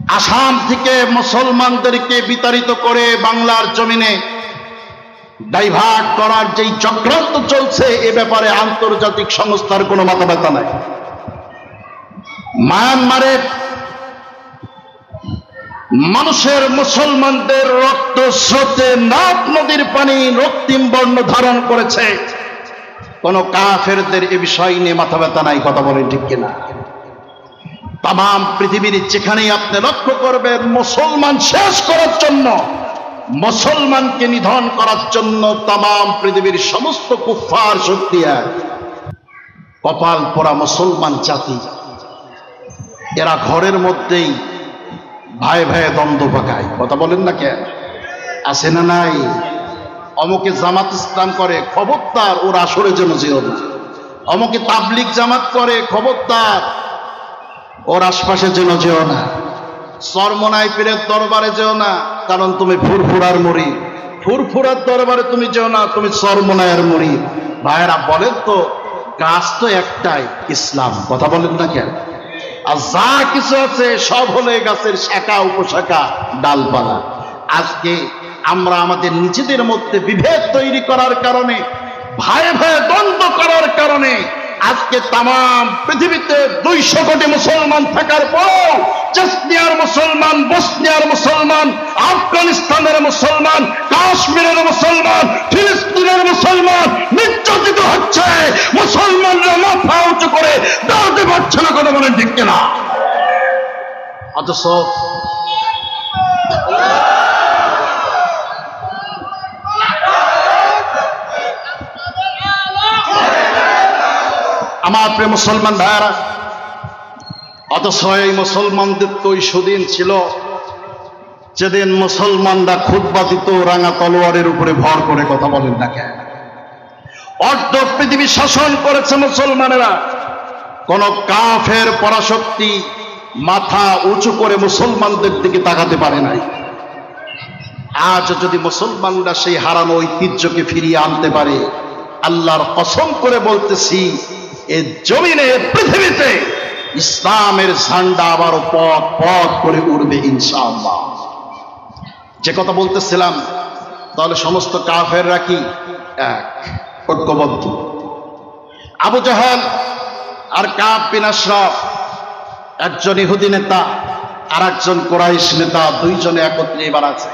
আসাম থেকে মুসলমানদেরকে বিতাড়িত করে বাংলার জমিনে ডাইভার্ট করার যেই চক্রান্ত চলছে এ ব্যাপারে আন্তর্জাতিক সংস্থার কোনো মাথা ব্যথা নাই মায়ানমারে মানুষের মুসলমানদের রক্ত স্রোতে নাফ নদীর পানি রক্তিম বর্ণ ধারণ করেছে কোন কাফেরদের এ বিষয় নিয়ে মাথা ব্যথা নাই কথা বলেন ঠিক কিনা তাম পৃথিবীর যেখানেই আপনি লক্ষ্য করবেন মুসলমান শেষ করার জন্য মুসলমানকে নিধন করার জন্য তাম পৃথিবীর সমস্ত কুফফার শক্তি এক কপাল পোড়া মুসলমান জাতি এরা ঘরের মধ্যেই ভাই ভাই দ্বন্দ্ব পাকায় কথা বলেন না কেন আছে না নাই অমুকে জামাত ইসলাম করে খবরদার ওর আসরে যেন যেও না অমুকে তাবলিগ জামাত করে খবরদার ওর আশপাশে যেন যেও না চরমনাই পীরের দরবারে যেও না কারণ তুমি ফুরফুরার মুড়ি ফুরফুরার দরবারে তুমি যেও না তুমি চরমনায়ের মুড়ি ভাইয়েরা বলেন তো গাছ তো একটাই ইসলাম কথা বলেন না কেন আর যা কিছু আছে সব হলে গাছের শাখা উপশাখা ডালপালা আজকে আমরা আমাদের নিজেদের মধ্যে বিভেদ তৈরি করার কারণে ভাই ভাই দ্বন্দ্ব করার কারণে আজকে তাম পৃথিবীতে 200 কোটি মুসলমান থাকার পর চেচনিয়ার মুসলমান, বসনিয়ার মুসলমান, আফগানিস্তানের মুসলমান, কাশ্মীরের মুসলমান, ফিলিস্তিনের মুসলমান নির্যাতিত হচ্ছে। মুসলমানরা মাথা উঁচু করে দাঁড়াতে পারছে না, কথা বলেন ঠিক কিনা? অথচ আমার প্রিয় মুসলমান ভাইয়ারা, অথচ এই মুসলমানদের তো ওই সুদিন ছিল যেদিন মুসলমানরা খুতবা দিত রাঙা তলোয়ারের উপরে ভর করে, কথা বলেন না কেন? অর্ধ পৃথিবী শাসন করেছে মুসলমানেরা, কোন কাফের পরাশক্তি মাথা উঁচু করে মুসলমানদের দিকে তাকাতে পারে নাই। আজ যদি মুসলমানরা সেই হারানো ঐতিহ্যকে ফিরিয়ে আনতে পারে, আল্লাহর কসম করে বলতেছি এই জমিনে পৃথিবীতে ইসলামের ঝান্ডা আবারও পথ পথ করে উড়বে ইনশাআল্লাহ। যে কথা বলতেছিলাম, তাহলে সমস্ত কাফেররা কি এক, ঐক্যবদ্ধ? আবু জাহেল আর কাব বিন আশরাফ, একজন ইহুদি নেতা আর একজন কুরাইশ নেতা, দুইজনে একত্রে এবার আছে।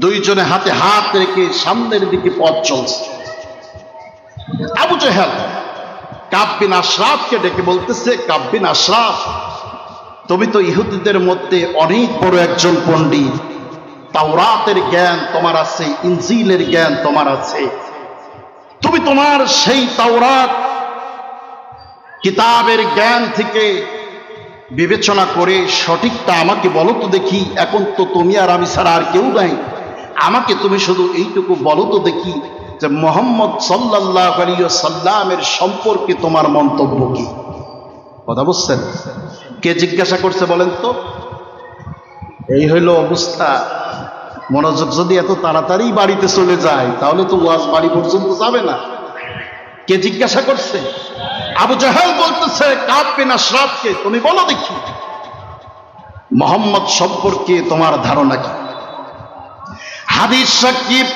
দুইজনে হাতে হাত রেখে সামনের দিকে পথ চলছে। আবু জাহেল কাব বিন আশরাফকে ডেকে বলতেছে, কাব বিন আশরাফ, তুমি তো ইহুদিদের মধ্যে অনেক বড় একজন পণ্ডিত, তাওরাতের জ্ঞান তোমার আছে, ইনজিলের জ্ঞান তোমার আছে, তুমি তোমার সেই তাওরাত কিতাবের জ্ঞান থেকে বিবেচনা করে সঠিকটা আমাকে বলো তো দেখি। এখন তো তুমি আর আমি ছাড়া আর কেউ নাই, আমাকে তুমি শুধু এইটুকু বলো তো দেখি যে মুহাম্মদ সাল্লাল্লাহু আলাইহি ওয়াসাল্লামের সম্পর্কে তোমার মন্তব্য কি? কথা বুঝছেন? কে জিজ্ঞাসা করছে বলেন তো? এই হইল অবস্থা। মনোযোগ যদি এত তাড়াতাড়ি বাড়িতে চলে যায় তাহলে তো ওয়াজ বাড়ি পর্যন্ত যাবে না। কে জিজ্ঞাসা করছে? আবু জাহেল বলতেছে কাব বিন আশরাফকে, তুমি বলো দেখি মুহাম্মদ সম্পর্কে তোমার ধারণা কি? হাদিস সাকিব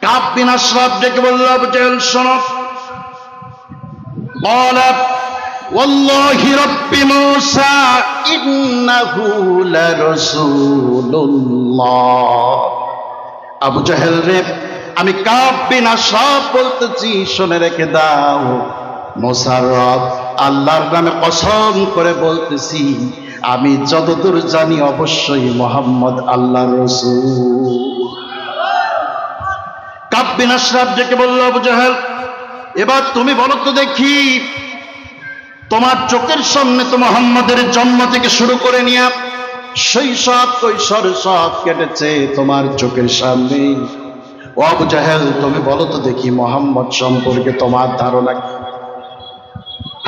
কাব বিন আশরাফ ডেকে বলল, আবু জাহেল শোনো, قال والله رب موسى إنه لرسول الله। আবু জাহেল রে, আমি কাব বিন আশরাফ বলতেছি, শুনে রেখে দাও, মুসার রব আল্লাহর নামে কসম করে বলতেছি, আমি যতদূর জানি অবশ্যই মুহাম্মদ আল্লাহর রাসূল। কাব বিন আশরাফ ডেকে বলল, আবু জাহেল এবার তুমি বলো তো দেখি, তোমার চোখের সামনে তো মুহাম্মদের জন্ম থেকে শুরু করে নিয়ে শৈশব কৈশোর সব কেটেছে তোমার চোখের সামনে। ও আবু জাহেল, তুমি বলো তো দেখি মুহাম্মদ সম্পর্কে তোমার ধারণা কি?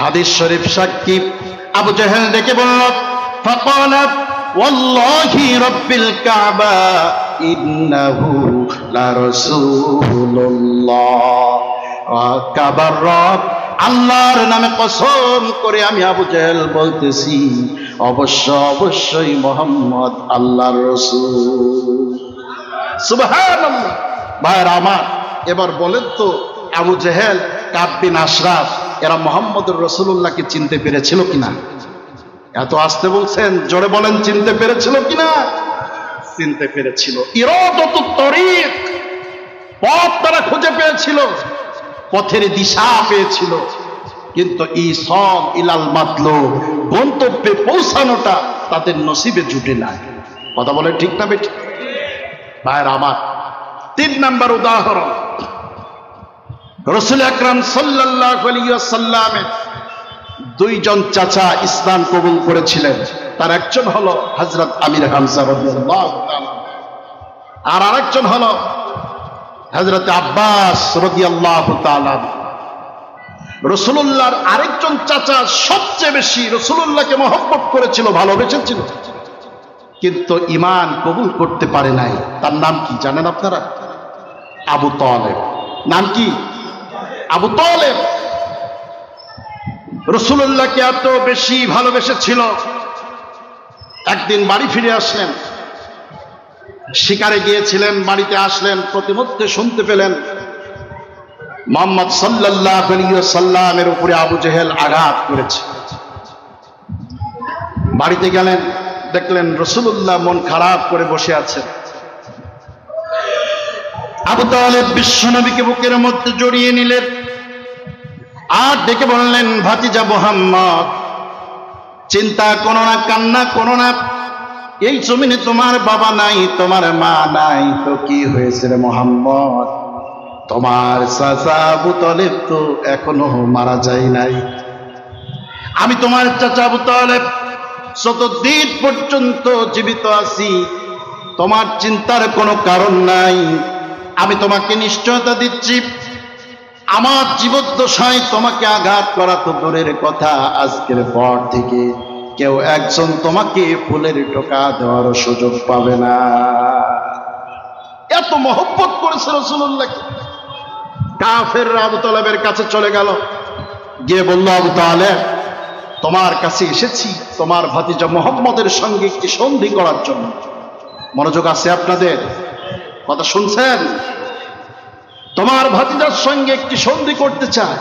হাদিস শরীফ সাক্ষী, আবু জাহেল ডেকে বলল, ফাকালা ওয়াল্লাহি রাব্বিল কাবা ইন্নাহু লারাসূলুল্লাহ। কাবার রব আল্লাহর নামে কসম করে আমি আবু জাহেল বলতেছি, অবশ্যই মুহাম্মদ আল্লাহর রাসূল। সুবহানাল্লাহ। ভাইরা আমার, এবার বলেন তো আবু জাহেল, কাব বিন আশরাফ এরা মুহাম্মদুর রাসূলুল্লাহকে চিনতে পেরেছিল কিনা? এত আসতে বলছেন, জোরে বলেন, চিনতে পেরেছিল কিনা? চিনতে পেরেছিল। ইরাদাতুত তরিক, পথ তারা খুঁজে পেয়েছিল, পথের দিশা পেয়েছিল, কিন্তু ইসল ইলাল মাতলুব, গন্তব্যে পৌঁছানোটা তাদের নসিবে জুটে নাই। কথা বলে ঠিক না বেঠিক? ভাইরা আমার, 3 নাম্বার উদাহরণ, রাসূল আকরাম সাল্লাল্লাহু আলাইহি ওয়াসাল্লামের 2 জন চাচা ইসলাম কবুল করেছিলেন। তার একজন হলো হযরত আমির হামজা রাদিয়াল্লাহু তাআলা, আর আরেকজন হলো হযরত আব্বাস রাদিয়াল্লাহু তাআলা। রাসূলুল্লাহর আরেকজন চাচা সবচেয়ে বেশি রাসূলুল্লাহকে মহব্বত করেছিল, ভালোবেসেছিল, কিন্তু ঈমান কবুল করতে পারে নাই। তার নাম কি জানেন আপনারা? আবু তালেব। নাম কি? আবু তালেব। রাসূলুল্লাহকে এত বেশি ভালোবেসেছিল, একদিন বাড়ি ফিরে আসলেন, শিকারে গিয়েছিলেন, বাড়িতে আসলেন, প্রতিমধ্যে শুনতে পেলেন মুহাম্মদ সাল্লাল্লাহু আলাইহি ওয়াসাল্লামের উপরে আবু জেহেল আঘাত করেছে। বাড়িতে গেলেন, দেখলেন রাসূলুল্লাহ মন খারাপ করে বসে আছেন। আবু তালেব বিশ্বনবীকে বুকের মধ্যে জড়িয়ে নিলেন আর ডেকে বললেন, ভাতিজা মুহাম্মদ, চিন্তা করো না, কান্না করো না। এই জমিনে তোমার বাবা নাই, তোমার মা নাই, তো কি হয়েছে রে মুহাম্মদ? তোমার চাচা আবু তালেব তো এখনো মারা যায় নাই। আমি তোমার চাচা আবু তালেব যতদিন পর্যন্ত জীবিত আছি, তোমার চিন্তার কোনো কারণ নাই। আমি তোমাকে নিশ্চয়তা দিচ্ছি, আমার জীবদ্দশায় তোমাকে আঘাত করা তো দূরের কথা, আজকের পর থেকে কেউ একজন তোমাকে ফুলের টোকা দেওয়ার সুযোগ পাবে না। এত মহব্বত করেছে রাসূলুল্লাহকে। কাফেররা আবু তালেবের কাছে চলে গেল, গিয়ে বলল, আবু তালেব, তোমার কাছে এসেছি তোমার ভাতিজা মুহাম্মদের সঙ্গে একটি সন্ধি করার জন্য। মনোযোগ আছে আপনাদের? কথা শুনছেন? তোমার ভাতিজার সঙ্গে একটি সন্ধি করতে চায়।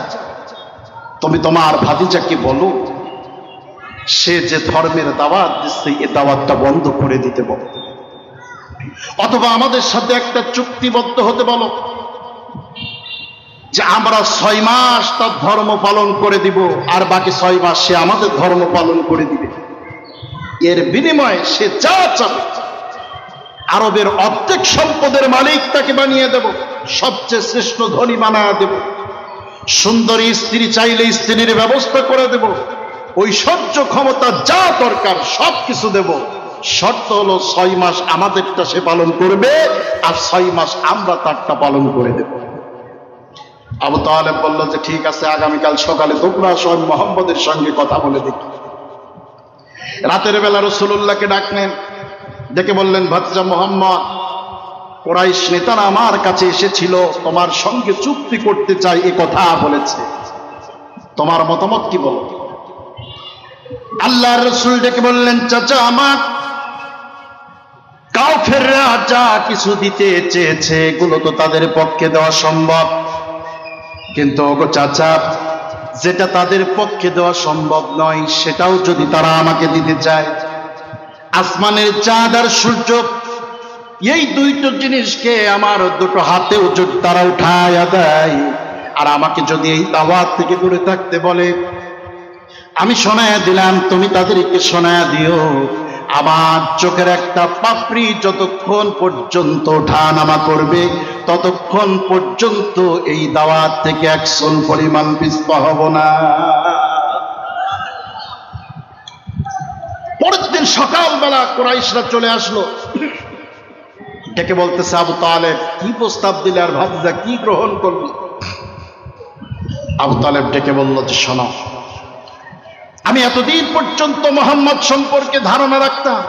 তুমি তোমার ভাতিজাকে বলো, সে যে ধর্মের দাওয়াত দিচ্ছে এ দাওয়াতটা বন্ধ করে দিতে বলো, অথবা আমাদের সাথে একটা চুক্তিবদ্ধ হতে বলো যে আমরা 6 মাস তার ধর্ম পালন করে দিব, আর বাকি 6 মাস সে আমাদের ধর্ম পালন করে দিবে। এর বিনিময়ে সে যা চাবে, আরবের অর্ধেক সম্পদের মালিক তাকে বানিয়ে দেব, সবচেয়ে শ্রেষ্ঠ ধনী বানায় দেব, সুন্দরী স্ত্রী চাইলে স্ত্রীর ব্যবস্থা করে দেব, ঐশ্বর্য ক্ষমতা যা দরকার সব কিছু দেব। শর্ত হলো 6 মাস আমাদেরটা সে পালন করবে, আর 6 মাস আমরা তারটা পালন করে দেব। আবু তালেব বলল যে ঠিক আছে, আগামীকাল সকালে তোমরা স্বয়ং মুহাম্মদের সঙ্গে কথা বলে দেখি। রাতের বেলা রাসূলুল্লাহকে ডাকলেন, ডেকে বললেন, ভাতিজা মুহাম্মদ, কুরাইশ নেতারা আমার কাছে এসেছিল, তোমার সঙ্গে চুক্তি করতে চাই এ কথা বলেছে, তোমার মতামত কি বলো? আল্লাহর রাসূল ডেকে বললেন, চাচা আমার, কাফেররা যা কিছু দিতে চেয়েছে এগুলো তো তাদের পক্ষে দেওয়া সম্ভব, কিন্তু ওগো চাচা, যেটা তাদের পক্ষে দেওয়া সম্ভব নয় সেটাও যদি তারা আমাকে দিতে চায়, আসমানের চাঁদ আর সূর্য, এই দুইটো জিনিসকে আমার দুটো হাতেও যদি তারা উঠায়া দেয়, আর আমাকে যদি এই দাওয়াত থেকে দূরে থাকতে বলে, আমি শোনায়া দিলাম, তুমি তাদেরকে শোনায়া দিও, আমার চোখের একটা পাপড়ি যতক্ষণ পর্যন্ত ওঠা নামা করবে ততক্ষণ পর্যন্ত এই দাওয়াত থেকে 1 পরিমাণ পিছপা হব না। পরের দিন সকালবেলা কুরাইশরা চলে আসলো, ডেকে বলতেছে, আবু তালেব কি প্রস্তাব দিলে, আর ভাতিজা কি গ্রহণ করলো? আবু তালেব ডেকে বলল যে শোনো, আমি এতদিন পর্যন্ত মুহাম্মদ সম্পর্কে ধারণা রাখতাম,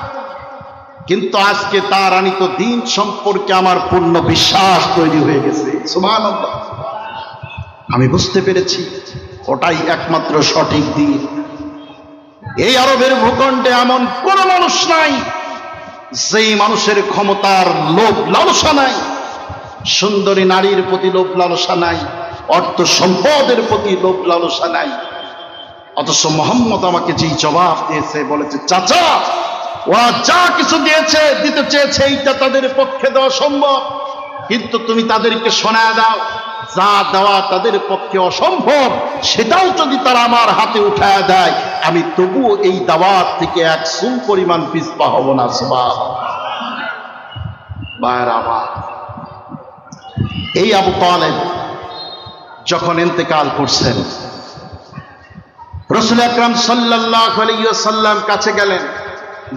কিন্তু আজকে তার আনিত দিন সম্পর্কে আমার পূর্ণ বিশ্বাস তৈরি হয়ে গেছে। সুবহানাল্লাহ, আমি বুঝতে পেরেছি ওটাই একমাত্র সঠিক দিন। এই আরবের ভূখণ্ডে এমন কোন মানুষ নাই যেই মানুষের ক্ষমতার লোভ লালসা নাই, সুন্দরী নারীর প্রতি লোভ লালসা নাই, অর্থ সম্পদের প্রতি লোভ লালসা নাই। অথচ মুহাম্মদ আমাকে যেই জবাব দিয়েছে, বলেছে, চাচা ওরা যা কিছু দিতে চেয়েছে এইটা তাদের পক্ষে দেওয়া সম্ভব, কিন্তু তুমি তাদেরকে শোনায় দাও, যা দেওয়া তাদের পক্ষে অসম্ভব সেটাও যদি তারা আমার হাতে উঠায় দেয়, আমি তবুও এই দাওয়াত থেকে 1 পরিমাণ পিছপা হব না। সুবহানাল্লাহ। ভাইরা আমার, এই আবু তালেব যখন ইন্তেকাল করছেন, রাসূল আকরাম সাল্লাল্লাহু আলাইহি ওয়াসাল্লাম কাছে গেলেন,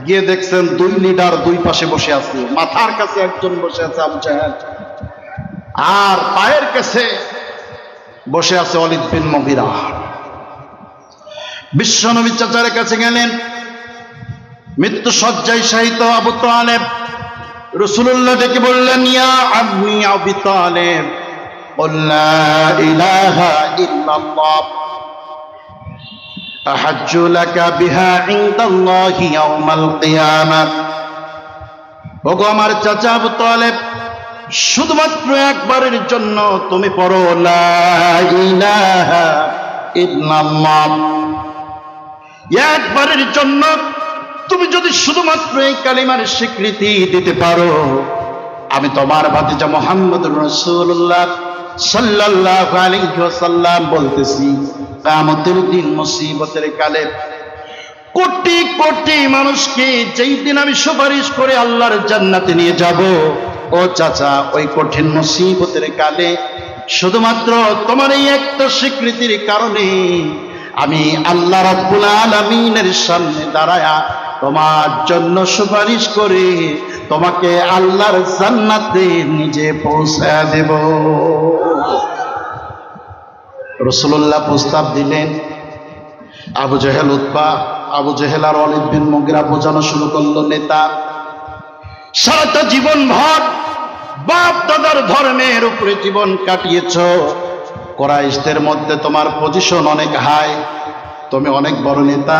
গিয়ে দেখছেন 2 লিডার 2 পাশে বসে আছে। মাথার কাছে একজন বসে আছে আবু জাহেল, আর পায়ের কাছে বসে আছে ওয়ালিদ বিন মুগীরা। বিশ্বনবী চাচার কাছে গেলেন, মৃত্যু শয্যায় শায়িত আবু তালেব। রাসূলুল্লাহ ডেকে বললেন, ইয়া আম্মি আবু তালেব, কুল লা ইলাহা ইল্লাল্লাহ আহাজ্জু লাকা বিহা ইনদাল্লাহি ইয়াউমাল কিয়ামাহ। ওগো আমার চাচা আবু তালেব, শুধুমাত্র একবারের জন্য তুমি পড়ো লা ইলাহা ইল্লাল্লাহ। একবারের জন্য তুমি যদি শুধুমাত্র এই কালিমার স্বীকৃতি দিতে পারো, আমি তোমার ভাতিজা মুহাম্মদুর রাসূলুল্লাহ সাল্লাল্লাহু আলাইহি ওয়াসাল্লাম বলতেছি, কিয়ামতের দিন মুসিবতের কালে কোটি কোটি মানুষকে যেই দিন আমি সুপারিশ করে আল্লাহর জান্নাতে নিয়ে যাব, ও চাচা, ওই কঠিন মুসিবতের কালে শুধুমাত্র তোমার এই একটা স্বীকৃতির কারণে আমি আল্লাহ রাব্বুল আলামিনের সামনে দাঁড়ায়া তোমার জন্য সুপারিশ করে তোমাকে আল্লাহর জান্নাতে নিজে পৌঁছায় দেব। রাসূলুল্লাহ প্রস্তাব দিলেন। আবু জেহেল, উতবা, আবু জেহেল আর ওয়ালিদ বিন মুগিরা বোঝানো শুরু করলো, নেতা, সারাটা জীবন ভর বাপ দাদার ধর্মের উপরে জীবন কাটিয়েছ, কুরাইশদের মধ্যে তোমার পজিশন অনেক হাই, তুমি অনেক বড় নেতা,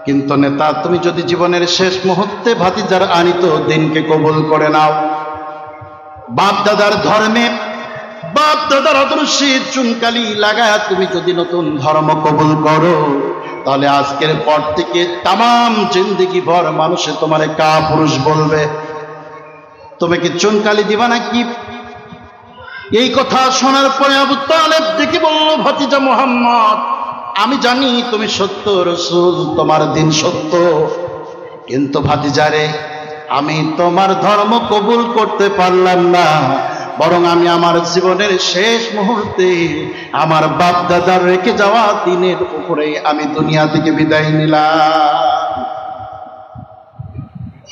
কিন্তু নেতা তুমি যদি জীবনের শেষ মুহূর্তে ভাতিজার আনিত দিনকে কবুল করে নাও, বাপ দাদার ধর্মে বাপ দাদার আদর্শে চুনকালি লাগায় তুমি যদি নতুন ধর্ম কবুল করো, তাহলে আজকের পর থেকে তামাম জিন্দেগি ভর মানুষে তোমারে কাপুরুষ বলবে। তুমি কি চুনকালি দিবা নাকি? এই কথা শোনার পরে আবু তালেব দেখে বলল, ভাতিজা মুহাম্মদ, আমি জানি তুমি সত্য রাসূল, তোমার দিন সত্য, কিন্তু ভাতিজারে আমি তোমার ধর্ম কবুল করতে পারলাম না, বরং আমি আমার জীবনের শেষ মুহূর্তে আমার বাপ দাদার রেখে যাওয়া দিনের উপরে আমি দুনিয়া থেকে বিদায় নিলাম।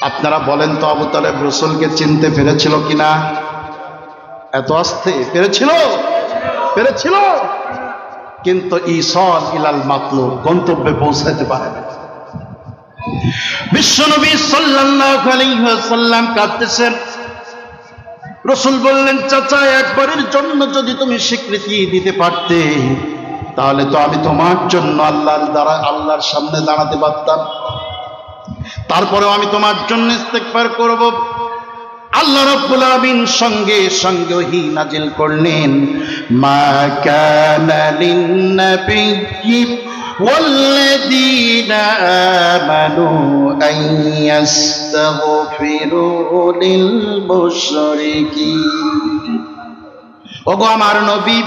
আপনারা বলেন তো, আবু তালেব রাসূলকে চিনতে পেরেছিল কিনা? এত আস্তে পেরেছিল, কিন্তু ঈসাল ইলাল মাতলুব, গন্তব্যে পৌঁছাতে পারে না। বিশ্বনবী সাল্লাল্লাহু আলাইহি ওয়াসাল্লাম কাঁদতেছেন। রাসূল বললেন, চাচা, একবারের জন্য যদি তুমি স্বীকৃতি দিতে পারতে, তাহলে তো আমি তোমার জন্য আল্লাহর সামনে দাঁড়াতে পারতাম, তারপরেও আমি তোমার জন্য ইস্তেগফার করব। আল্লাহ রাব্বুল আলামিন সঙ্গে সঙ্গে ওহী নাজিল করলেন, মা কানা লিন-নাবিয়্যি ওয়াল্লাযীনা আমানু আন ইস্তাগফিরু লিল মুশরিকিন। ওগো আমার নবী,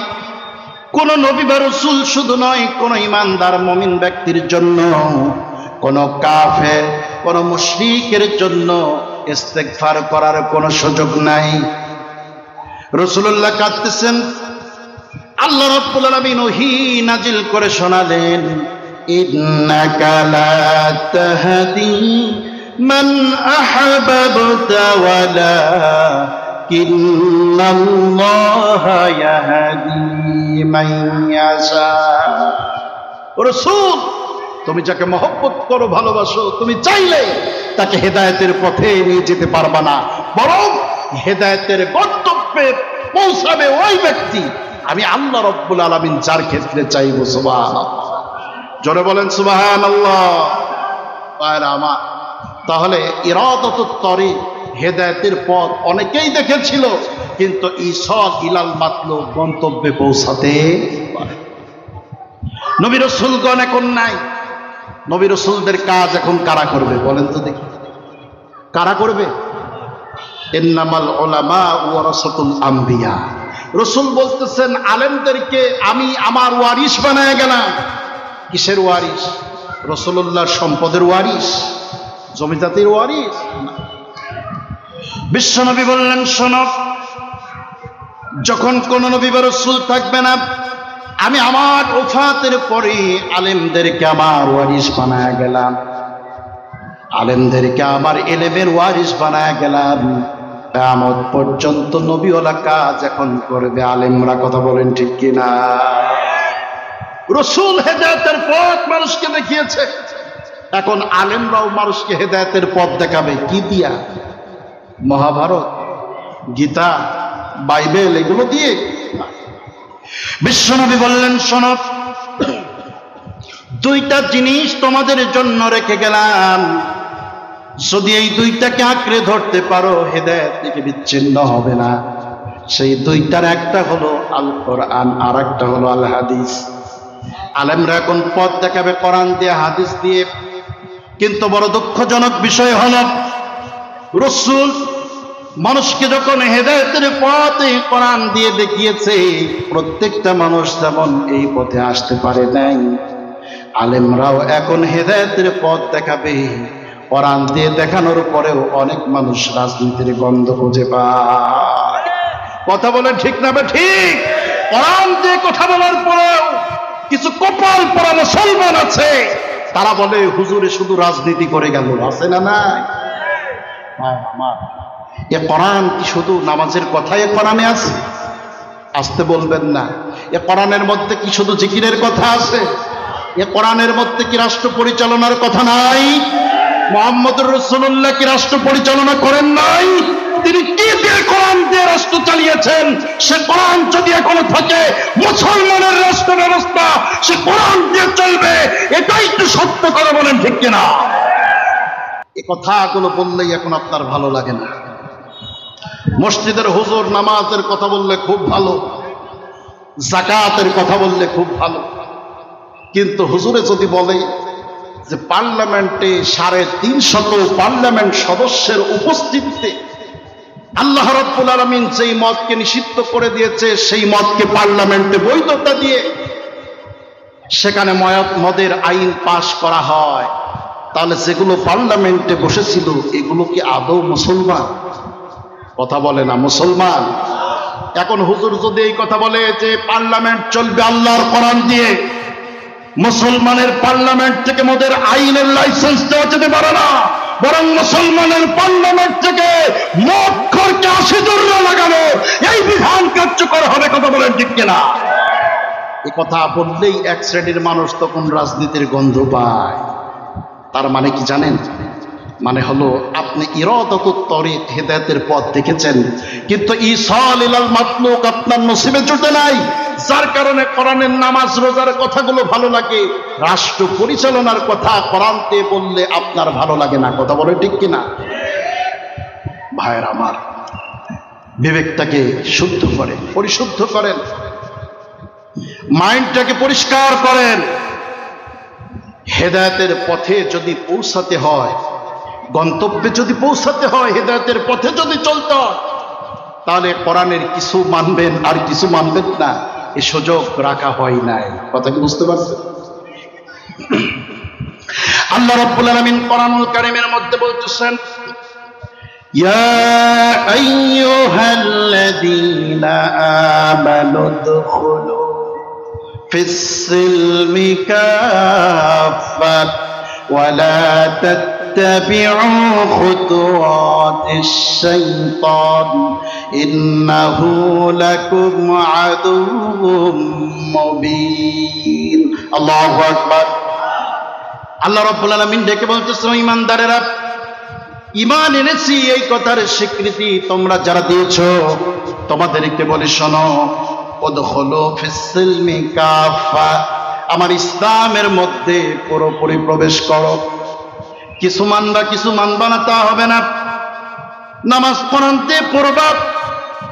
কোন নবী বা রাসূল শুধু নয়, কোন ঈমানদার মুমিন ব্যক্তির জন্য, কোন কাফের, কোন মুশরিকের জন্য ইস্তেগফার করার কোনো সুযোগ নাই। রাসূলুল্লাহ কাঁদতেছেন। আল্লাহ রাব্বুল আলামিন ওহী নাজিল করে শোনালেন, ইন্নাকা লা তাহদি মান আহবাবতা ওয়ালাকিন্নাল্লাহা ইয়াহদি মান ইয়াশা। রাসূল, তুমি যাকে মহব্বত করো, ভালোবাসো, তুমি চাইলে তাকে হেদায়েতের পথে নিয়ে যেতে পারবা না, বরং হেদায়েতের গন্তব্যে পৌঁছাবে ওই ব্যক্তি আমি আল্লাহ রাব্বুল আলামিন যার ক্ষেত্রে চাইব। সুবহানাল্লাহ, জোরে বলেন সুবহানাল্লাহ। আমার তাহলে ইরাদাতুত তরিক, হেদায়েতের পথ অনেকেই দেখেছিল, কিন্তু ঈসাল ইলাল মাতলুব, গন্তব্যে পৌঁছাতে পারে। নবী রাসূলগণ এখন নাই, নবী রাসূলদের কাজ এখন কারা করবে বলেন তো দেখি? কারা করবে? ইন্নামাল উলামা ওয়ারাসাতুল আম্বিয়া। রাসূল বলতেছেন, আলেমদেরকে আমি আমার ওয়ারিস বানায় গেলাম। কিসের ওয়ারিস? রাসূলুল্লাহর সম্পদের ওয়ারিস, জমিদাতির ওয়ারিস। বিশ্বনবী বললেন, শোনো, যখন কোন নবী বা রাসূল থাকবে না, আমি আমার ওফাতের পরে আলেমদেরকে আমার ওয়ারিস বানায় গেলাম, আলেমদেরকে আমার ইলমের ওয়ারিস বানায় গেলাম। কিয়ামত পর্যন্ত নবীওয়ালা কাজ এখন করবে আলেমরা। কথা বলেন ঠিক কিনা? রাসূল হেদায়েতের পথ মানুষকে দেখিয়েছে, এখন আলেমরাও মানুষকে হেদায়েতের পথ দেখাবে। কি দিয়া? মহাভারত, গীতা, বাইবেল, এগুলো দিয়ে? বিশ্বনবী বললেন, শোনো, দুইটা জিনিস তোমাদের জন্য রেখে গেলাম, যদি এই দুইটাকে আঁকড়ে ধরতে পারো হেদায়েত থেকে বিচ্ছিন্ন হবে না। সেই দুইটার একটা হলো আল কোরআন, আর একটা হলো আল হাদিস। আলেমরা এখন পথ দেখাবে কোরআন দিয়ে, হাদিস দিয়ে, কিন্তু বড় দুঃখজনক বিষয় হলো রাসূল মানুষকে যখন হেদায়েতের পথে কোরআন দিয়ে দেখিয়েছে, প্রত্যেকটা মানুষ যেমন এই পথে আসতে পারে নাই, আলেমরাও এখন হেদায়েতের পথ দেখাবে কোরআন দিয়ে দেখানোর পরেও অনেক মানুষ রাজনীতির গন্ধ খুঁজে পায়। কথা বলে ঠিক না? ঠিক। কোরআন দিয়ে কথা বলার পরেও কিছু কপাল পরা মুসলমান আছে, তারা বলে হুজুরে শুধু রাজনীতি করে গেল। আছে না? নাই? আমার এ কোরআন কি শুধু নামাজের কথাই কোরআনে আছে? আসতে বলবেন না। এ কোরআনের মধ্যে কি শুধু জিকিরের কথা আছে? এ কোরআনের মধ্যে কি রাষ্ট্র পরিচালনার কথা নাই? মুহাম্মদুর রাসূলুল্লাহ কি রাষ্ট্র পরিচালনা করেন নাই? তিনি কি দিয়ে কোরআন দিয়ে রাষ্ট্র চালিয়েছেন? সে কোরআন যদি এখনো থাকে, মুসলমানের রাষ্ট্র ব্যবস্থা সে কোরআন দিয়ে চলবে। এটাই তো সত্য কথা, বলেন ঠিক কিনা? এই কথাগুলো বললেই এখন আপনার ভালো লাগে না। মসজিদের হুজুর নামাজের কথা বললে খুব ভালো, যাকাতের কথা বললে খুব ভালো, কিন্তু হুজুরে যদি বলে যে পার্লামেন্টে 350 পার্লামেন্ট সদস্যের উপস্থিতিতে আল্লাহ রাব্বুল আলামিন যেই মতকে নিষিদ্ধ করে দিয়েছে, সেই মতকে পার্লামেন্টে বৈধতা দিয়ে সেখানে মদের আইন পাশ করা হয়, তাহলে যেগুলো পার্লামেন্টে বসেছিল এগুলো কি আদৌ মুসলমান? কথা বলে না মুসলমান? এখন হুজুর যদি এই কথা বলে যে পার্লামেন্ট চলবে আল্লাহর কোরআন দিয়ে, মুসলমানের পার্লামেন্ট থেকে মদের আইনের লাইসেন্স দেওয়া যেতে পারে না, বরং মুসলমানের পার্লামেন্ট থেকে মদ খরচা 80 জোড়া লাগানো এই বিধান কার্যকর হবে। কথা বলেন ঠিক কিনা? এই কথা বললেই এক শ্রেণীর মানুষ তখন রাজনীতির গন্ধ পায়। তার মানে কি জানেন? মানে হলো আপনি ইরাদাতুত তরিক, হেদায়েতের পথ দেখেছেন, কিন্তু ইসাল ইলাল মাতলুক আপনার নসিবে জুটে নাই, যার কারণে কোরআনের নামাজ রোজার কথাগুলো ভালো লাগে, রাষ্ট্র পরিচালনার কথা কোরআনতে বললে আপনার ভালো লাগে না। কথা বলে ঠিক কিনা? ভাইয়ের আমার, বিবেকটাকে শুদ্ধ করেন, পরিশুদ্ধ করেন, মাইন্ডটাকে পরিষ্কার করেন। হেদায়েতের পথে যদি পৌঁছাতে হয়, গন্তব্যে যদি পৌঁছাতে হয়, হেদায়েতের পথে যদি চলতে হয়, তাহলে কোরআনের কিছু মানবেন আর কিছু মানবেন না, এই সুযোগ রাখা হয় নাই। কথা কি বুঝতে পারছেন? আল্লাহ রাব্বুল আলামিন কোরআনুল কারীমের মধ্যে বলতেছেন, ইয়া আইয়ুহাল্লাযীনা আমানু দুখুলু ফিস-সিলমি কাফা ওয়া লা তাত্তাবি'ু খুতুওয়াতিশ শাইতান ইন্নাহু লাকুম আদুউম মুবিন। আল্লাহু আকবার। আল্লাহ রাব্বুল আলামিন ডেকে বলতেছেন, ঈমানদারেরা, ঈমান এনেছি এই কথার স্বীকৃতি তোমরা যারা দিয়েছো, তোমাদেরকে বলি শোনো, উদখুলু ফিস-সিলমি কাফা, আমার ইসলামের মধ্যে পুরোপুরি প্রবেশ করো। কিছু মানবা কিছু মানবা না তা হবে না। নামাজ কোরআনতে পড়বা,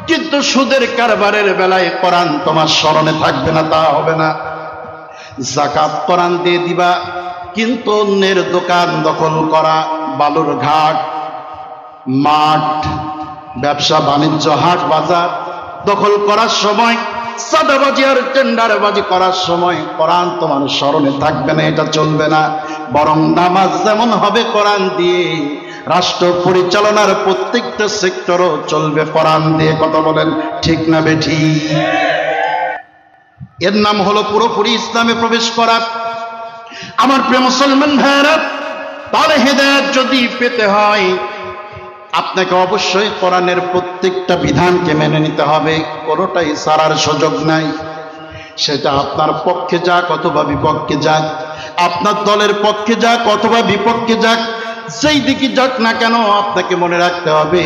কিন্তু সুদের কারবারের বেলায় কোরআন তোমার স্মরণে থাকবে না তা হবে না। যাকাত কোরআন দিয়ে দিবা, কিন্তু অন্যের দোকান দখল করা, বালুর ঘাট, মাঠ, ব্যবসা বাণিজ্য, হাট বাজার দখল করার সময়, সাদাবাজি আর টেন্ডারবাজি করার সময় কোরআন তোমার স্মরণে থাকবে না, এটা চলবে না। বরং নামাজ যেমন হবে কোরআন দিয়ে, রাষ্ট্র পরিচালনার প্রত্যেকটা সেক্টরও চলবে কোরআন দিয়ে। কথা বলেন ঠিক না বেঠিক? এর নাম হলো পুরোপুরি ইসলামে প্রবেশ করা। আমার প্রিয় মুসলমান ভাইরা, তাহলে হেদায়েত যদি পেতে হয়, আপনাকে অবশ্যই কোরআনের প্রত্যেকটা বিধানকে মেনে নিতে হবে, কোনোটাই ছাড়ার সুযোগ নাই। সেটা আপনার পক্ষে যাক অথবা বিপক্ষে যাক, আপনার দলের পক্ষে যাক অথবা বিপক্ষে যাক, যেই দিকে যাক না কেন, আপনাকে মনে রাখতে হবে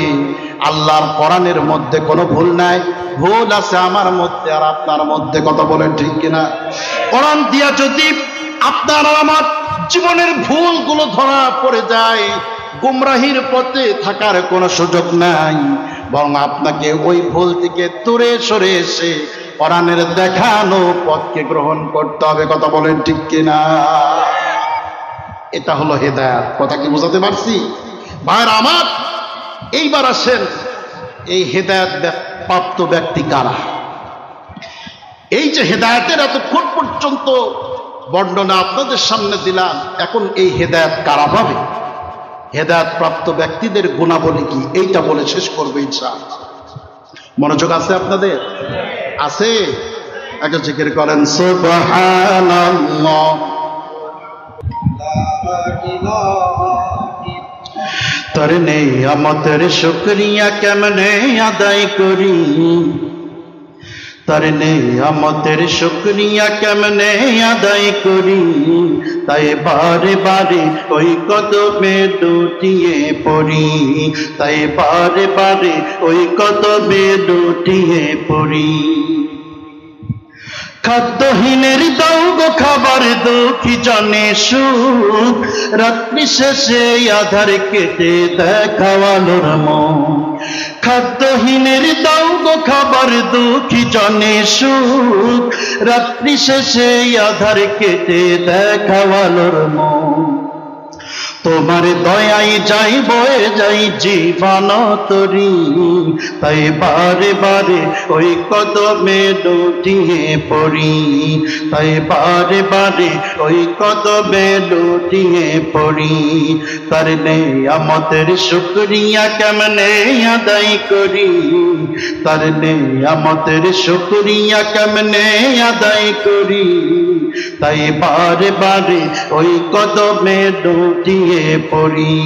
আল্লাহর কোরআনের মধ্যে কোনো ভুল নাই। ভুল আছে আমার মধ্যে আর আপনার মধ্যে। কথা বলেন ঠিক কিনা? কোরআন দিয়া যদি আপনার আর আমার জীবনের ভুলগুলো ধরা পড়ে যায়, গুমরাহির পথে থাকার কোনো সুযোগ নাই, বরং আপনাকে ওই ভুল থেকে দূরে সরে এসে কোরআনের দেখানো পথকে গ্রহণ করতে হবে। কথা বলেন ঠিক কিনা? এটা হলো হেদায়েত। কথা কি বোঝাতে পারছি ভাইরা আমার? এইবার আসেন, এই হেদায়েত প্রাপ্ত ব্যক্তি কারা? এই যে হেদায়েতের এতক্ষণ পর্যন্ত বর্ণনা আপনাদের সামনে দিলাম, এখন এই হেদায়েত কারা পাবে, হেদায়েত প্রাপ্ত ব্যক্তিদের গুণাবলী কি, এইটা বলে শেষ করবে ইনশাআল্লাহ। মনোযোগ আছে আপনাদের? আছে? আগে জিকির করেন সুবহানাল্লাহ। তোর নেয়ামতের শুকরিয়া কেমনে আদায় করি, তোর নেয়ামতের শুকরিয়া কেমনে আদায় করি, তাই বারে বারে ওই কদমে লুটিয়ে পড়ি, তাই বারে বারে ওই কদমে লুটিয়ে পড়ি। খাদ্যহীনের দাও গো খাবার, দুঃখী জনে সুখ, রাত্রি শেষে আধার কেটে দেখাওয়ালোর মন। খাদ্যহীনের দাও গো খাবার, দুঃখী জনে সুখ, রাত্রি শেষে আধার কেটে দেখাওয়ালোর মন। তোমার দয়াই যাই বয়ে যাই জীবন তরি, তাই বারে বারে ওই কদমে লুটিয়ে পড়ি, তাই বারে বারে ওই কদমে লুটিয়ে পড়ি। তার নেয়ামতের শুকরিয়া কেমনে আদায় করি, তার নেয়ামতের শুকরিয়া কেমনে আদায় করি, তাই বারে বারে ওই কদমে লুটিয়ে পড়ি,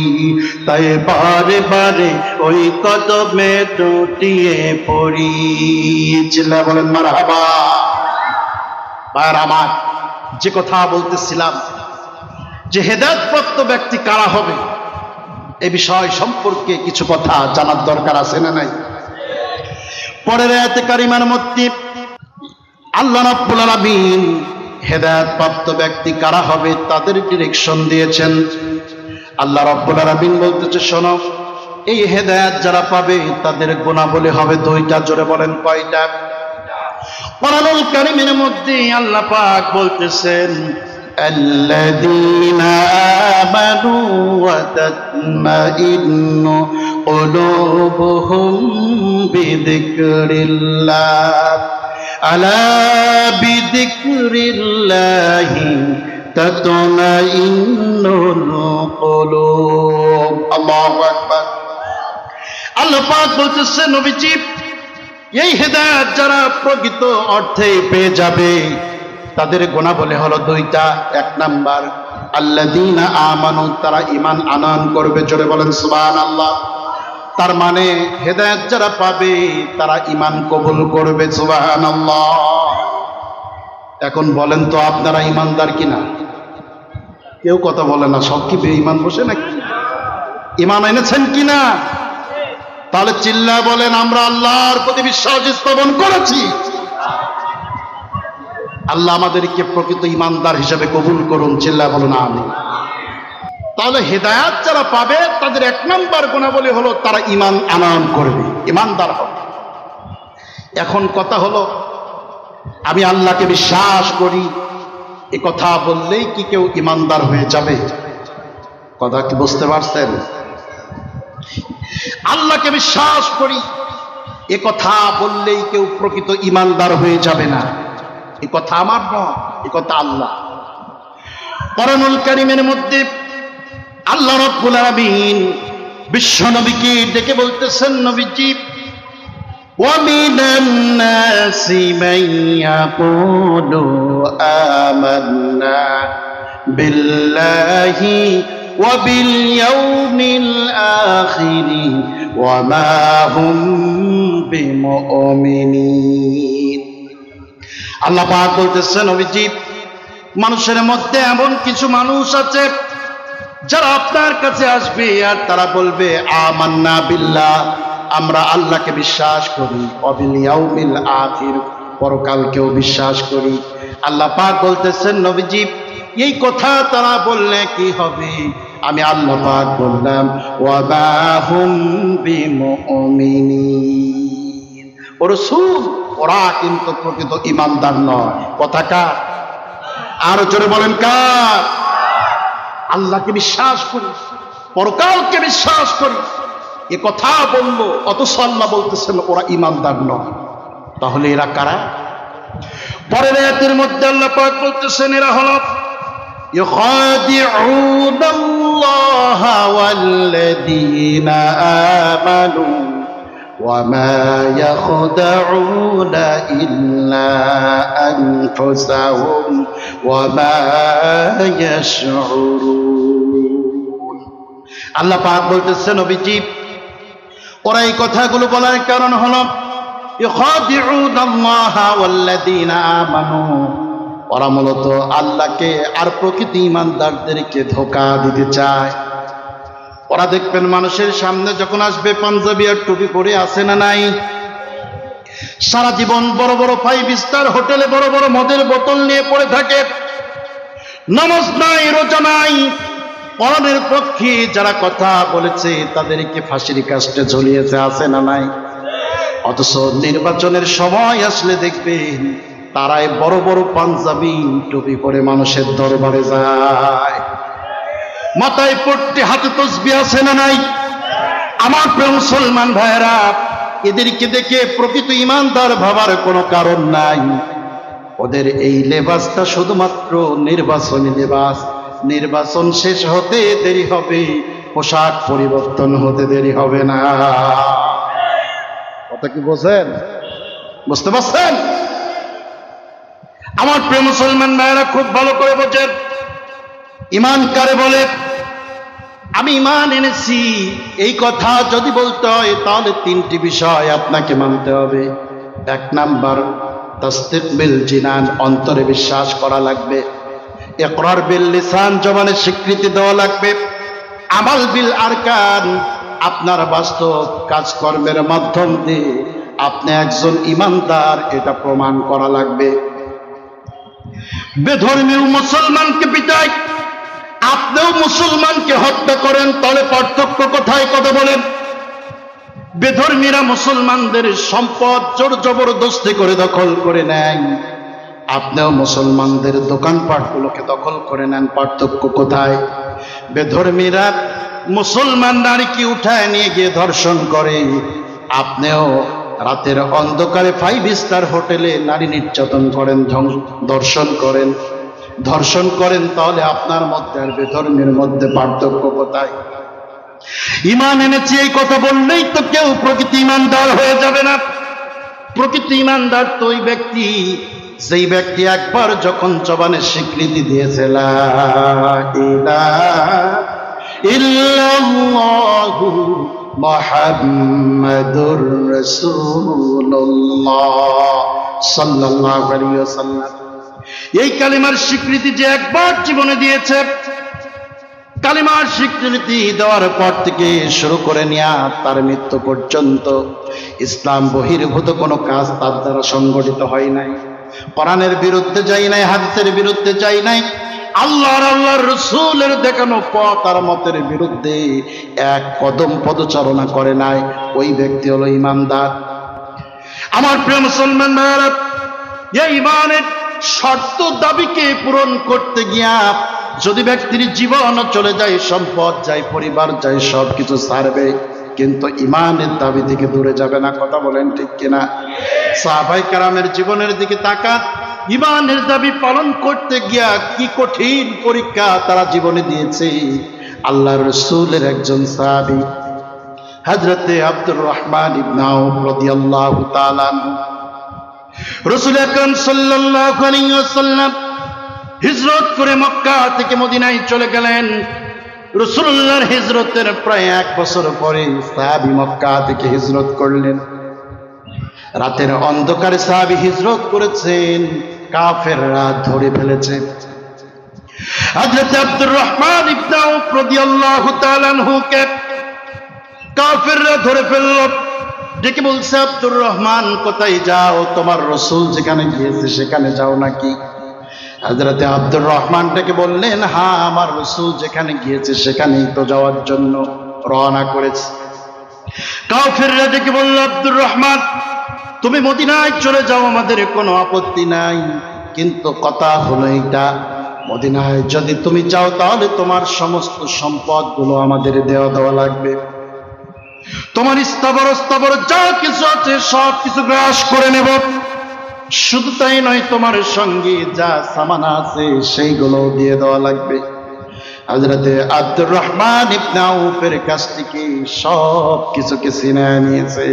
তাই বারে বারে ওই কদমে লুটিয়ে পড়ি। চিল্লা বলেন মারহাবা। ভাইরা আমার, যে কথা বলতেছিলাম যে হেদায়েত প্রাপ্ত ব্যক্তি কারা হবে, এ বিষয় সম্পর্কে কিছু কথা জানার দরকার আছে না নাই? পরের আয়াতে কারিমার মধ্যে আল্লাহ রাব্বুল আলামিন হেদায়েত প্রাপ্ত ব্যক্তি কারা হবে তাদের ডিরেকশন দিয়েছেন। আল্লাহ রাব্বুল আলামিন বলতেছে, শোনো, এই হেদায়েত যারা পাবে তাদের গুণাবলী হবে দুইটা। জোরে বলেন কয়টা? কোরআনুল কারীমের মধ্যে আল্লাহ পাক বলতেছেন, আল্লাযীনা আমানু ওয়া তাতমাইন্নু কুলুবুহুম বিযিকরিল্লাহ, আলা বিযিকরিল্লাহি তাতমাইন্নুল কুলুব। আল্লাহু আকবার। আল্লাহ পাক বলতেছেন, নবীজি, এই হেদায়েত যারা প্রকৃত অর্থে পেয়ে যাবে তাদের গুণাবলী হলো দুইটা। এক নাম্বার, আল্লাযীনা আমানু, তারা ঈমান আনয়ন করবে। জোরে বলেন সুবহানাল্লাহ। তার মানে হেদায়েত যারা পাবে তারা ঈমান কবুল করবে। সুবহানাল্লাহ। এখন বলেন তো আপনারা ঈমানদার কিনা? কেউ কথা বলে না। সব কি বেঈমান বসে নাকি? ঈমান এনেছেন কিনা? তাহলে চিল্লা বলেন, আমরা আল্লাহর প্রতি বিশ্বাস স্থাপন করেছি। আল্লাহ আমাদেরকে প্রকৃত ঈমানদার হিসেবে কবুল করুন। চিল্লা বলুন আমিন। তাহলে হেদায়েত যারা পাবে তাদের এক নম্বর গুণাবলী হলো তারা ঈমান আনয়ন করবে, ঈমানদার হবে। এখন কথা হলো, আমি আল্লাহকে বিশ্বাস করি, এ কথা বললেই কি কেউ ঈমানদার হয়ে যাবে? কথা কি বুঝতে পারছেন? আল্লাহকে বিশ্বাস করি, এ কথা বললেই কেউ প্রকৃত ঈমানদার হয়ে যাবে না। এ কথা আমার নয়, এ কথা আল্লাহ। কোরআনুল কারীমের মধ্যে আল্লাহ রাব্বুল আলামিন বিশ্ব নবীকে ডেকে বলতেছেন, নবীজি, ওয়া মিনান নাসি মান ইয়াকুলু আমান্না বিল্লাহি ওয়া বিল ইয়াউমিল আখিরি ওয়া মা হুম বিমুমিনিন। আল্লাহ পাক বলতেছেন, নবীজি, মানুষের মধ্যে এমন কিছু মানুষ আছে যারা আপনার কাছে আসবে আর তারা বলবে, আমান্না বিল্লাহ, আমরা আল্লাহকে বিশ্বাস করি, ওয়া বিল ইয়াউমিল আখির, পরকালকেও বিশ্বাস করি। আল্লাহ পাক বলতেছেন, নবীজি, এই কথা তারা বললে কি হবে? আমি আল্লাহ পাক বললাম ওয়া মা হুম বিমুমিনিন, ও রাসূল ওরা কিন্তু প্রকৃত ঈমানদার নয়। কথা কার? আরো জোরে বলেন কার? আল্লাহকে বিশ্বাস করি, পরকালকে বিশ্বাস করি, এ কথা বললো, অথচ আল্লাহ বলতেছেন ওরা ঈমানদার নয়। তাহলে এরা কারা? পরের আয়াতের মধ্যে আল্লাহ পাক বলতেছেন এরা হলো ইউখাদিউনাল্লাহা ওয়াল্লাযীনা আমানু ওয়া মা ইয়াখদাউনা ইল্লা আনফুসাহুম ওয়া মা ইয়াশউরুন। আল্লাহ পাক বলতেছেন নবীজি ওরা এই কথাগুলো বলার কারণ হলো ইউখাদিউনাল্লাহা ওয়াল্লাযীনা আমানু, ওরা মূলত আল্লাহকে আর প্রকৃত ঈমানদারদেরকে ধোঁকা দিতে চায়। ওরা দেখবেন মানুষের সামনে যখন আসবে পাঞ্জাবি আর টুপি পরে আসে না নাই, সারা জীবন বড় বড় 5 স্টার হোটেলে বড় বড় মদের বোতল নিয়ে পড়ে থাকে, নামাজ নাই, রোজা নাই, কোরআনের পক্ষে যারা কথা বলেছে তাদেরকে ফাঁসির কাস্টে ঝুলিয়েছে, আছে না নাই। অথচ নির্বাচনের সময় আসলে দেখবেন তারাই বড় বড় পাঞ্জাবি টুপি পরে মানুষের দরবারে যায়, মাথায় পট্টি, হাতে তসবিহ আছে না নাই। আমার প্রিয় মুসলমান ভাইরা, এদেরকে দেখে প্রকৃত ঈমানদার ভাবার কোনো কারণ নাই। ওদের এই লেবাসটা শুধুমাত্র নির্বাচনী লেবাস, নির্বাচন শেষ হতে দেরি হবে, পোশাক পরিবর্তন হতে দেরি হবে না। কথা কি বোঝেন? বুঝতে পারছেন? আমার প্রিয় মুসলমান ভাইরা খুব ভালো করে বোঝেন, ঈমান কারে বলে? আমি ঈমান এনেছি এই কথা যদি বলতে হয় তাহলে 3টি বিষয় আপনাকে মানতে হবে। 1 নাম্বার তাসদীক বিল জিনান, অন্তরে বিশ্বাস করা লাগবে। ইকরার বিল লিসান, জবানে স্বীকৃতি দেওয়া লাগবে। আমাল বিল আরকান, আপনার বাস্তব কাজকর্মের মাধ্যম দিয়ে আপনি একজন ঈমানদার এটা প্রমাণ করা লাগবে। বেধর্মীয় মুসলমানকে পিটায়, আপনিও মুসলমানকে হত্যা করেন, তাহলে পার্থক্য কোথায়? কথা বলেন। বেধর্মীরা মুসলমানদের সম্পদ জোর জবরদস্তি করে দখল করে নেয়, আপনিও মুসলমানদের দোকানপাটগুলোকে দখল করে নেন, পার্থক্য কোথায়? বেধর্মীরা মুসলমান নারীকে উঠায় নিয়ে গিয়ে ধর্ষণ করে, আপনিও রাতের অন্ধকারে 5 স্টার হোটেলে নারী নির্যাতন করেন, ধর্ষণ করেন, তাহলে আপনার মধ্যে আর বেধর্মীর মধ্যে পার্থক্য কোথায়? ঈমান এনেছি এই কথা বললেই তো কেউ প্রকৃত ঈমানদার হয়ে যাবে না। প্রকৃত ঈমানদার তো ওই ব্যক্তি, সেই ব্যক্তি একবার যখন জবানে স্বীকৃতি দিয়েছে লা ইলাহা ইল্লাল্লাহু মুহাম্মাদুর রাসূলুল্লাহ সাল্লাল্লাহু আলাইহি ওয়াসাল্লাম, এই কালিমার স্বীকৃতি যে একবার জীবনে দিয়েছে, কালিমার স্বীকৃতি দেওয়ার পর থেকে শুরু করে নিয়ে তার মৃত্যু পর্যন্ত ইসলাম বহির্ভূত কোনো কাজ তার দ্বারা সংগঠিত হয় নাই। কোরআনের বিরুদ্ধে যাই নাই, হাদিসের বিরুদ্ধে যাই নাই, আল্লাহর রাসূলের দেখানো পথ আর মতের বিরুদ্ধে এক কদম পদচারণা করে নাই, ওই ব্যক্তি হলো ঈমানদার। আমার প্রিয় মুসলমান ভাইরা, এই ঈমানের শর্ত দাবিকে পূরণ করতে গিয়া যদি ব্যক্তির জীবন চলে যায়, সম্পদ যায়, পরিবার যায়, সবকিছু ছাড়বে, কিন্তু ঈমানের দাবি থেকে দূরে যাবে না। কথা বলেন ঠিক কিনা? সাহাবায়ে কেরামের জীবনের দিকে তাকান, ঈমানের দাবি পালন করতে গিয়া কি কঠিন পরীক্ষা তারা জীবনে দিয়েছে। আল্লাহর রাসূলের একজন সাহাবী হযরতে আব্দুর রহমান ইবনে আউফ রাদিয়াল্লাহু তাআলা আনহু, রাসূল আকরাম সাল্লাল্লাহু আলাইহি ওয়াসাল্লাম হিজরত করে মক্কা থেকে মদিনায় চলে গেলেন। রাসূলুল্লাহর হিজরতের প্রায় 1 বছর পরে সাহাবী মক্কা থেকে হিজরত করলেন। রাতের অন্ধকারে সাহাবী হিজরত করেছেন, কাফেররা ধরে ফেলেছে। হযরত আব্দুর রহমান ইবনে আউফ রাদিয়াল্লাহু তাআলা আনহুকে কাফেররা ধরে ফেলল, ডেকে বলছে, আব্দুর রহমান কোথায় যাও? তোমার রাসূল যেখানে গিয়েছে সেখানে যাও নাকি? হযরতে আব্দুর রহমানটাকে বললেন, হ্যাঁ, আমার রাসূল যেখানে গিয়েছে সেখানেই তো যাওয়ার জন্য রওনা করেছে। কাফিররা ডেকে বলল, আব্দুর রহমান, তুমি মদিনায় চলে যাও, আমাদের কোনো আপত্তি নাই, কিন্তু কথা হলো এইটা, মদিনায় যদি তুমি যাও তাহলে তোমার সমস্ত সম্পদগুলো আমাদের দেওয়া লাগবে। তোমার স্থাবর যা কিছু আছে সব কিছু গ্রাস করে নেব। শুধু তাই নয়, তোমার সঙ্গে যা সামান আছে সেইগুলো দিয়ে দেওয়া লাগবে। হযরতে আব্দুর রহমান ইবনে আউফের কাছ থেকে সব কিছুকে ছিনিয়ে নিয়েছে,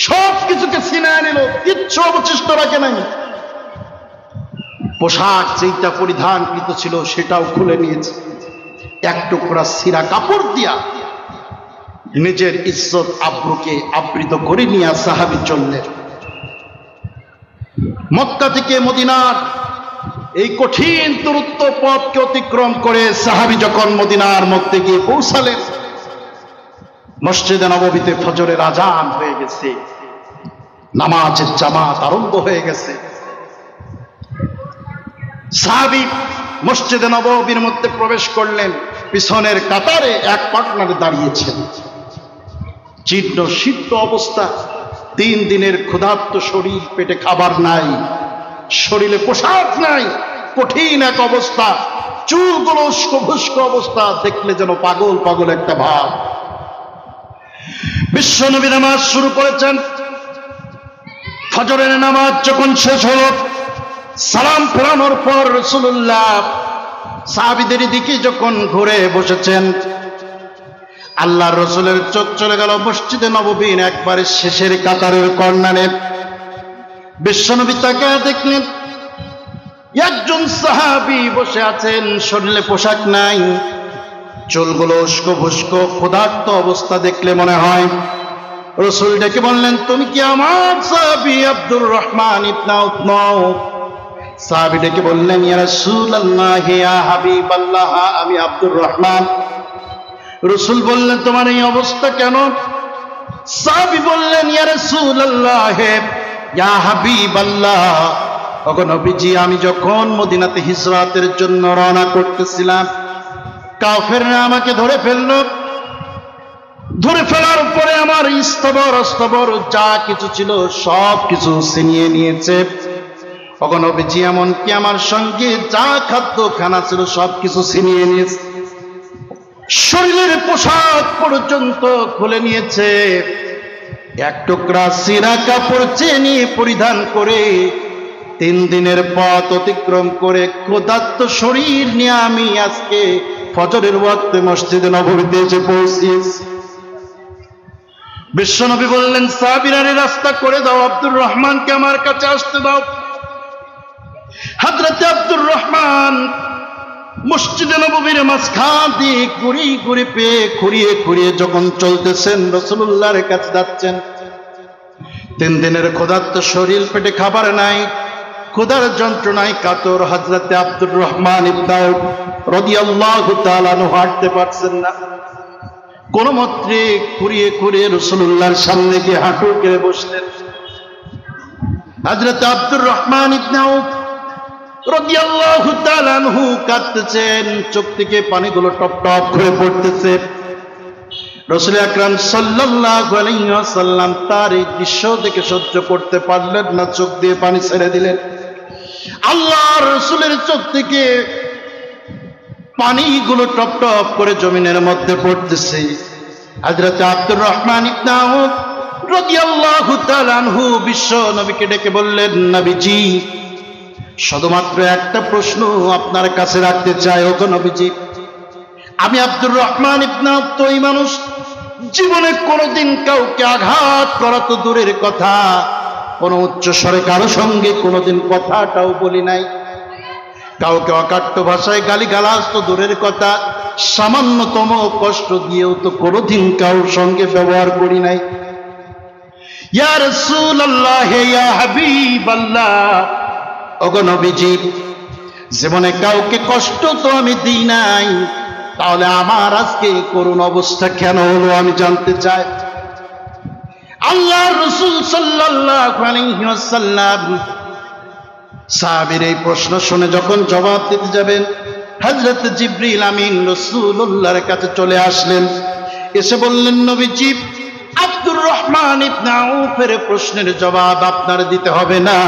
সব কিছুকে ছিনিয়ে নিল, কিচ্ছু অবশিষ্ট রাখে নাই। পোশাক যেটা পরিধানকৃত ছিল সেটাও খুলে নিয়েছে। এক টুকরা ছিঁড়া কাপড় দিয়া নিজের ইজ্জত আব্রুকে আবৃত করে নিয়ে সাহাবী চললেন। মক্কা থেকে মদিনার এই কঠিন দূরত্ব পথকে অতিক্রম করে সাহাবী যখন মদিনার মধ্যে গিয়ে পৌঁছালেন, মসজিদে নববীতে ফজরের আজান হয়ে গেছে, নামাজের জামাত আরম্ভ হয়ে গেছে। সাহাবী মসজিদে নববীর মধ্যে প্রবেশ করলেন, পিছনের কাতারে এক পার্টনারে দাঁড়িয়েছেন, জীর্ণ শীর্ণ অবস্থা, 3 দিনের ক্ষুধার্ত শরীর, পেটে খাবার নাই, শরীরে পোশাক নাই, কঠিন এক অবস্থা, চুলগুলো উস্কো অবস্থা, দেখলে যেন পাগল পাগল একটা ভাব। বিশ্বনবী নামাজ শুরু করেছেন। ফজরের নামাজ যখন শেষ হলো, সালাম ফেরানোর পর রাসূলুল্লাহ সাহাবীদের দিকে যখন ঘুরে বসেছেন, আল্লাহর রাসূলের চোখ চলে গেল মসজিদে নববীর একবারে শেষের কাতারের কর্নারে। বিশ্বনবী তাকে দেখলেন, একজন সাহাবী বসে আছেন, শরীরে পোশাক নাই, চুলগুলো উস্কো ফুস্কো, ক্ষুধার্ত অবস্থা দেখলে মনে হয়। রাসূল ডেকে বললেন, তুমি কি আমার সাহাবী আব্দুর রহমান ইবনে আউফ নও? সাহাবী ডেকে বললেন, ইয়া রাসূলুল্লাহ, ইয়া হাবিবাল্লাহ, আমি আব্দুর রহমান। রাসূল বললেন, তোমার এই অবস্থা কেন? সাহাবী বললেন, ইয়া রাসূলুল্লাহ, ইয়া হাবিবাল্লাহ, ওগো নবীজি, আমি যখন মদিনাতে হিজরতের জন্য রওনা করতেছিলাম, কাফেররা আমাকে ধরে ফেললো। ধরে ফেলার পরে আমার স্থাবর যা কিছু ছিল সব কিছু ছিনিয়ে নিয়েছে। ওগো নবীজি, এমনকি আমার সঙ্গে যা খাদ্য খানা ছিল সব কিছু ছিনিয়ে নিয়েছে, শরীরের পোশাক পর্যন্ত খুলে নিয়েছে। এক টুকরা ছিঁড়া কাপড় চেয়ে পরিধান করে 3 দিনের পথ অতিক্রম করে ক্ষুধার্ত শরীর নিয়ে আমি আজকে ফজরের ওয়াক্তে মসজিদে নববীতে এসে পৌঁছিয়েছি। বিশ্বনবী বললেন, সাহাবীরা রাস্তা করে দাও, আব্দুর রহমানকে আমার কাছে আসতে দাও। হযরতে আব্দুর রহমান মসজিদে নববীর মাঝখান দিয়ে খুঁড়িয়ে যখন চলতেছেন, রাসূলুল্লাহর কাছে যাচ্ছেন। 3 দিনের ক্ষুধার্ত শরীর, পেটে খাবার নাই, ক্ষুধার যন্ত্রণায় কাতর হযরতে আব্দুর রহমান ইবনে আউফ রাদিয়াল্লাহু তাআলা আনহু হাঁটতে পারছেন না। কোন মতে খুঁড়িয়ে রাসূলুল্লাহর সামনে গিয়ে হাঁটু গেড়ে বসলেন। হযরতে আব্দুর রহমান ইবনে আউফ রাদিয়াল্লাহু তাআলা আনহু কাঁদতেছেন, চোখ থেকে পানিগুলো টপ টপ করে পড়তেছে। রাসূল আকরাম সাল্লাল্লাহু আলাইহি ওয়াসাল্লাম তার এই দৃশ্য দেখে সহ্য করতে পারলেন না, চোখ দিয়ে পানি ছেড়ে দিলেন। আল্লাহর রাসূলের চোখ থেকে পানিগুলো টপ টপ করে জমিনের মধ্যে পড়তেছে। হযরত আব্দুর রহমান ইবনে আউফ রাদিয়াল্লাহু তাআলা আনহু বিশ্ব নবীকে ডেকে বললেন, নবীজি, শুধুমাত্র একটা প্রশ্ন আপনার কাছে রাখতে চাই, ওগো নবীজি, আমি আব্দুর রহমান ইবনে আউফ তো এই মানুষ, জীবনে কোনোদিন কাউকে আঘাত করা তো দূরের কথা, কোনো উচ্চ স্বরে কারো সঙ্গে কোনোদিন কথাটাও বলি নাই, কাউকে অকাট্য ভাষায় গালিগালাজ তো দূরের কথা, সামান্যতম কষ্ট দিয়েও তো কোনোদিন কারোর সঙ্গে ব্যবহার করি নাই। ইয়া রাসূলুল্লাহ, ইয়া হাবিবাল্লাহ, ওগো নবীজি, জীবনে কাউকে কষ্ট তো আমি দিই নাই, তাহলে আমার আজকে করুণ অবস্থা কেন হলো আমি জানতে চাই। আল্লাহর রাসূল সাল্লাল্লাহু আলাইহি ওয়াসাল্লাম সাহাবীর এই প্রশ্ন শুনে যখন জবাব দিতে যাবেন, হযরত জিবরিল আমিন রাসূলুল্লাহর কাছে চলে আসলেন। এসে বললেন, নবীজি, আব্দুর রহমান ইবনে আউফের প্রশ্নের জবাব আপনার দিতে হবে না।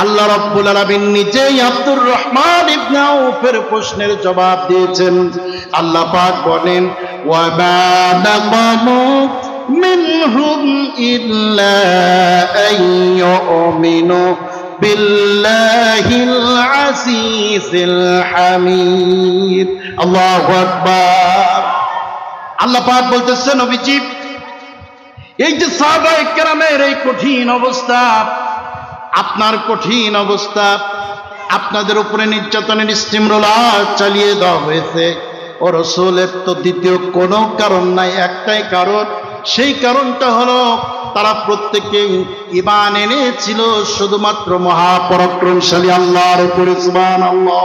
আল্লাহ রাব্বুল আলামিন নিজেই আব্দুর রহমান ইবনে আউফের প্রশ্নের জবাব দিয়েছেন। আল্লাহ পাক বলেন, ওয়া মা নাকামু মিনহুম ইল্লা আইয়ুমিনু বিল্লাহিল আজিজিল হামিদ। আল্লাহু আকবার। আল্লাহ পাক বলতেছেন, নবীজি, এই যে সাহাবায়ে কেরামের এই কঠিন অবস্থা, আপনার কঠিন অবস্থা, আপনাদের উপরে নির্যাতনের স্টিমরোলার চালিয়ে দেওয়া হয়েছে, ও রাসূলের তো দ্বিতীয় কোনো কারণ নাই, একটাই কারণ। সেই কারণটা হলো তারা প্রত্যেকেই ঈমান এনেছিল শুধুমাত্র মহাপরাক্রমশালী আল্লাহর উপরে। সুবহানাল্লাহ।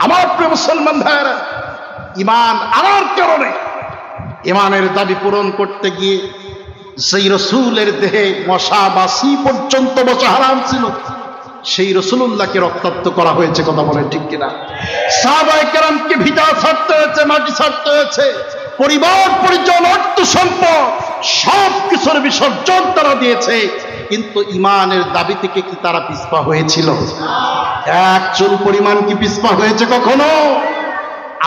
আমার প্রিয় মুসলমান ভাইরা, ঈমান আনার কারণে, ঈমানের দাবি পূরণ করতে গিয়ে সেই রাসূলের দেহে মশা মাছি পর্যন্ত বসা হারাম ছিল, সেই রাসূলুল্লাহকে রক্তাক্ত করা হয়েছে। কথা বলেন ঠিক কিনা? সাহাবায়ে কেরামকে ভিটা ছাড়তে হয়েছে, মাটি ছাড়তে হয়েছে, পরিবার পরিজন, অর্থ সম্পদ সব কিছুর বিসর্জন তারা দিয়েছে, কিন্তু ঈমানের দাবি থেকে কি তারা পিছপা হয়েছিল? এক চুল পরিমাণ কি পিছপা হয়েছে কখনো?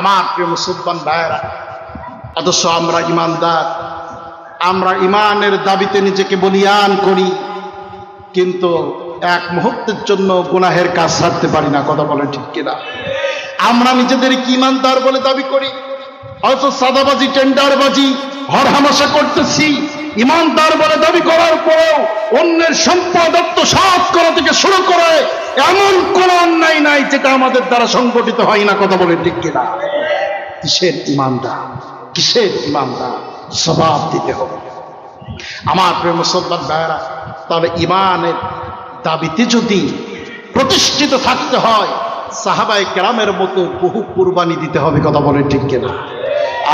আমার প্রিয় মুসলমান ভাইরা, অথচ আমরা ঈমানদার, আমরা ঈমানের দাবিতে নিজেকে বলিয়ান করি, কিন্তু এক মুহূর্তের জন্য গুনাহের কাজ ছাড়তে পারি না। কথা বলে ঠিক কিনা? আমরা নিজেদের কি ঈমানদার বলে দাবি করি, অথচ সাদাবাজি, টেন্ডারবাজি, হরহামেশা করতেছি। ঈমানদার বলে দাবি করার পরেও অন্যের সম্পদ আত্মসাৎ করা থেকে শুরু করে এমন কোন অন্যায় নাই যেটা আমাদের দ্বারা সংগঠিত হয় না। কথা বলে ঠিক কিনা? কিসের ঈমানদার? কিসের ঈমানদার? জবাব দিতে হবে। আমার প্রিয় মুসলমান ভাইরা, তাহলে ঈমানের দাবিতে যদি প্রতিষ্ঠিত থাকতে হয়, সাহাবায়ে কেরামের মতো বহু কুরবানি দিতে হবে। কথা বলেন ঠিক কিনা?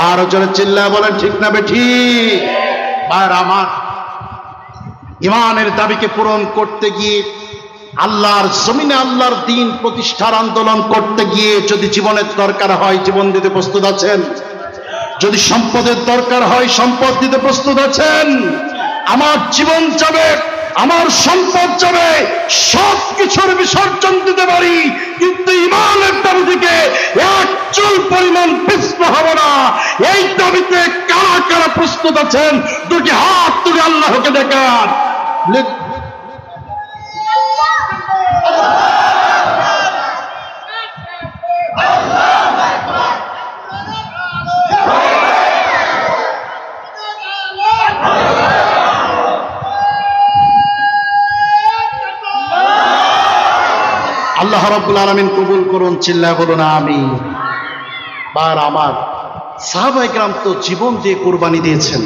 আর জোরে চিল্লায় বলেন ঠিক না বেঠিক? ভাইরা আমার, ঈমানের দাবিকে পূরণ করতে গিয়ে, আল্লাহর জমিনে আল্লাহর দ্বীন প্রতিষ্ঠার আন্দোলন করতে গিয়ে যদি জীবনের দরকার হয়, জীবন দিতে প্রস্তুত আছেন? যদি সম্পদের দরকার হয়, সম্পদ দিতে প্রস্তুত আছেন? আমার জীবন যাবে, আমার সম্পদ যাবে, সব কিছুর বিসর্জন দিতে পারি, কিন্তু ঈমানের দাবি থেকে এক চুল পরিমাণ পিছপা হব না। এই দাবিতে কারা কারা প্রস্তুত আছেন? দুটি হাত তুলে আল্লাহকে দেখান। আল্লাহ রাব্বুল আলামিন কবুল করুন। চিল্লায় বলুন আমিন। বার আমার, সাহাবায়ে কেরাম তো জীবন দিয়ে কুরবানি দিয়েছেন,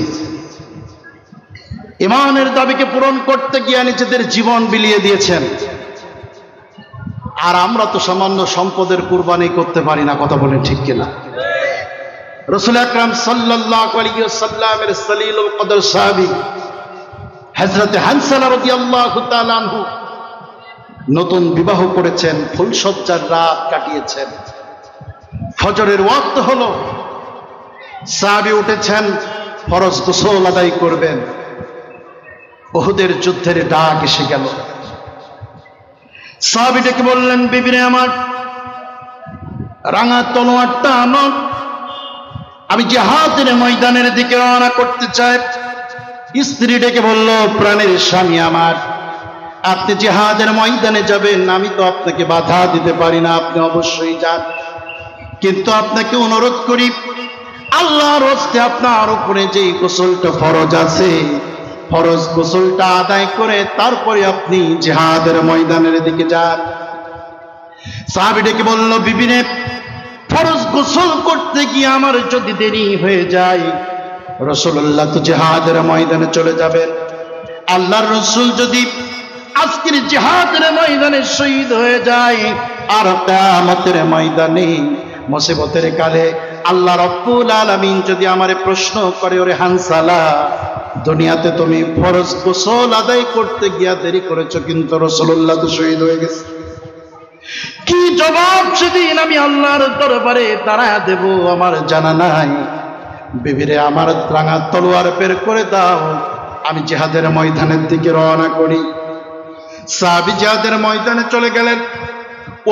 ঈমানের দাবিকে পূরণ করতে গিয়ে নিজেদের জীবন বিলিয়ে দিয়েছেন। আর আমরা তো সামান্য সম্পদের কুরবানি করতে পারি না। কথা বলেন ঠিক কিনা? রাসূল আকরাম সাল্লাল্লাহু আলাইহি ওয়াসাল্লামের সলিলুল কদর সাহাবী হযরত হানসালা রাদিয়াল্লাহু তাআলা আনহু নতুন বিবাহ করেছেন, ফুলসজ্জার রাত কাটিয়েছেন, ফজরের ওয়াক্ত হলো, সাহাবী উঠেছেন, ফরজ গোসল আদায় করবেন। উহুদের যুদ্ধের ডাক এসে গেল। সাহাবী ডেকে বললেন, বিবিরে আমার, রাঙা তলোয়ারটা আনো, আমি জিহাদের ময়দানের দিকে রওনা করতে চাই। স্ত্রী ডেকে বলল, প্রাণের স্বামী আমার, আপনি জিহাদের ময়দানে যাবেন, আমি তো আপনাকে বাধা দিতে পারি না, আপনি অবশ্যই যান, কিন্তু আপনাকে অনুরোধ করি, আল্লাহর হস্তে আপনার উপরে যে গোসলটা ফরজ আছে, ফরজ গোসলটা আদায় করে তারপরে আপনি জিহাদের ময়দানের দিকে যান। সাহাবী ডেকে বলল, বিবিরে, ফরজ গোসল করতে গিয়ে আমার যদি দেরি হয়ে যায়, রাসূলুল্লাহ তো জিহাদের ময়দানে চলে যাবেন, আল্লাহর রাসূল যদি আজকের জিহাদের ময়দানে শহীদ হয়ে যায়, আর কিয়ামতের ময়দানে মুসিবতের কালে আল্লাহ রাব্বুল আলামিন যদি আমারে প্রশ্ন করে, ওরে হানসালা, দুনিয়াতে তুমি ফরজ গোসল আদায় করতে গিয়া দেরি করেছো, কিন্তু রাসূলুল্লাহ তো শহীদ হয়ে গেছে। কি জবাব সেদিন আমি আল্লাহর দরবারে দাঁড়ায় দেব আমার জানা নাই। বিবিরে, আমার রাঙা তলোয়ার বের করে দাও, আমি জিহাদের ময়দানের দিকে রওনা করি। সাহাবী জিহাদের ময়দানে চলে গেলেন।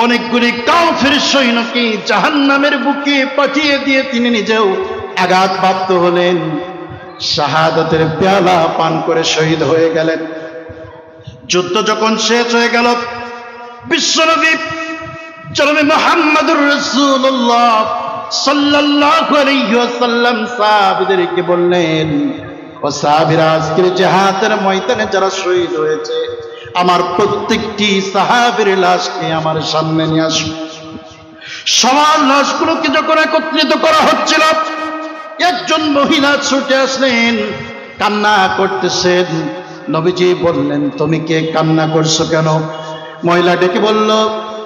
অনেকগুলি কাফের সৈন্যকে জাহান্নামের বুকে পাঠিয়ে দিয়ে তিনি নিজেও আঘাতপ্রাপ্ত হলেন। শাহাদাতের পেয়ালা পান করে শহীদ হয়ে গেলেন। যুদ্ধ যখন শেষ হয়ে গেল, বিশ্বনবী জনাবে মুহাম্মদুর রাসূলুল্লাহ সাল্লাল্লাহু আলাইহি ওয়াসাল্লাম সাহাবীদেরকে বললেন, ও সাহাবীরা, আজকের জিহাদের ময়দানে যারা শহীদ হয়েছে, আমার প্রত্যেকটি সাহাবীর লাশকে আমার সামনে নিয়ে আসুন। সবার লাশগুলোকে যখন একত্রিত করা হচ্ছিল, একজন মহিলা ছুটে আসলেন, কান্না করতেছেন। নবীজি বললেন, তুমি কে কান্না করছো কেন? মহিলা ডেকে বলল,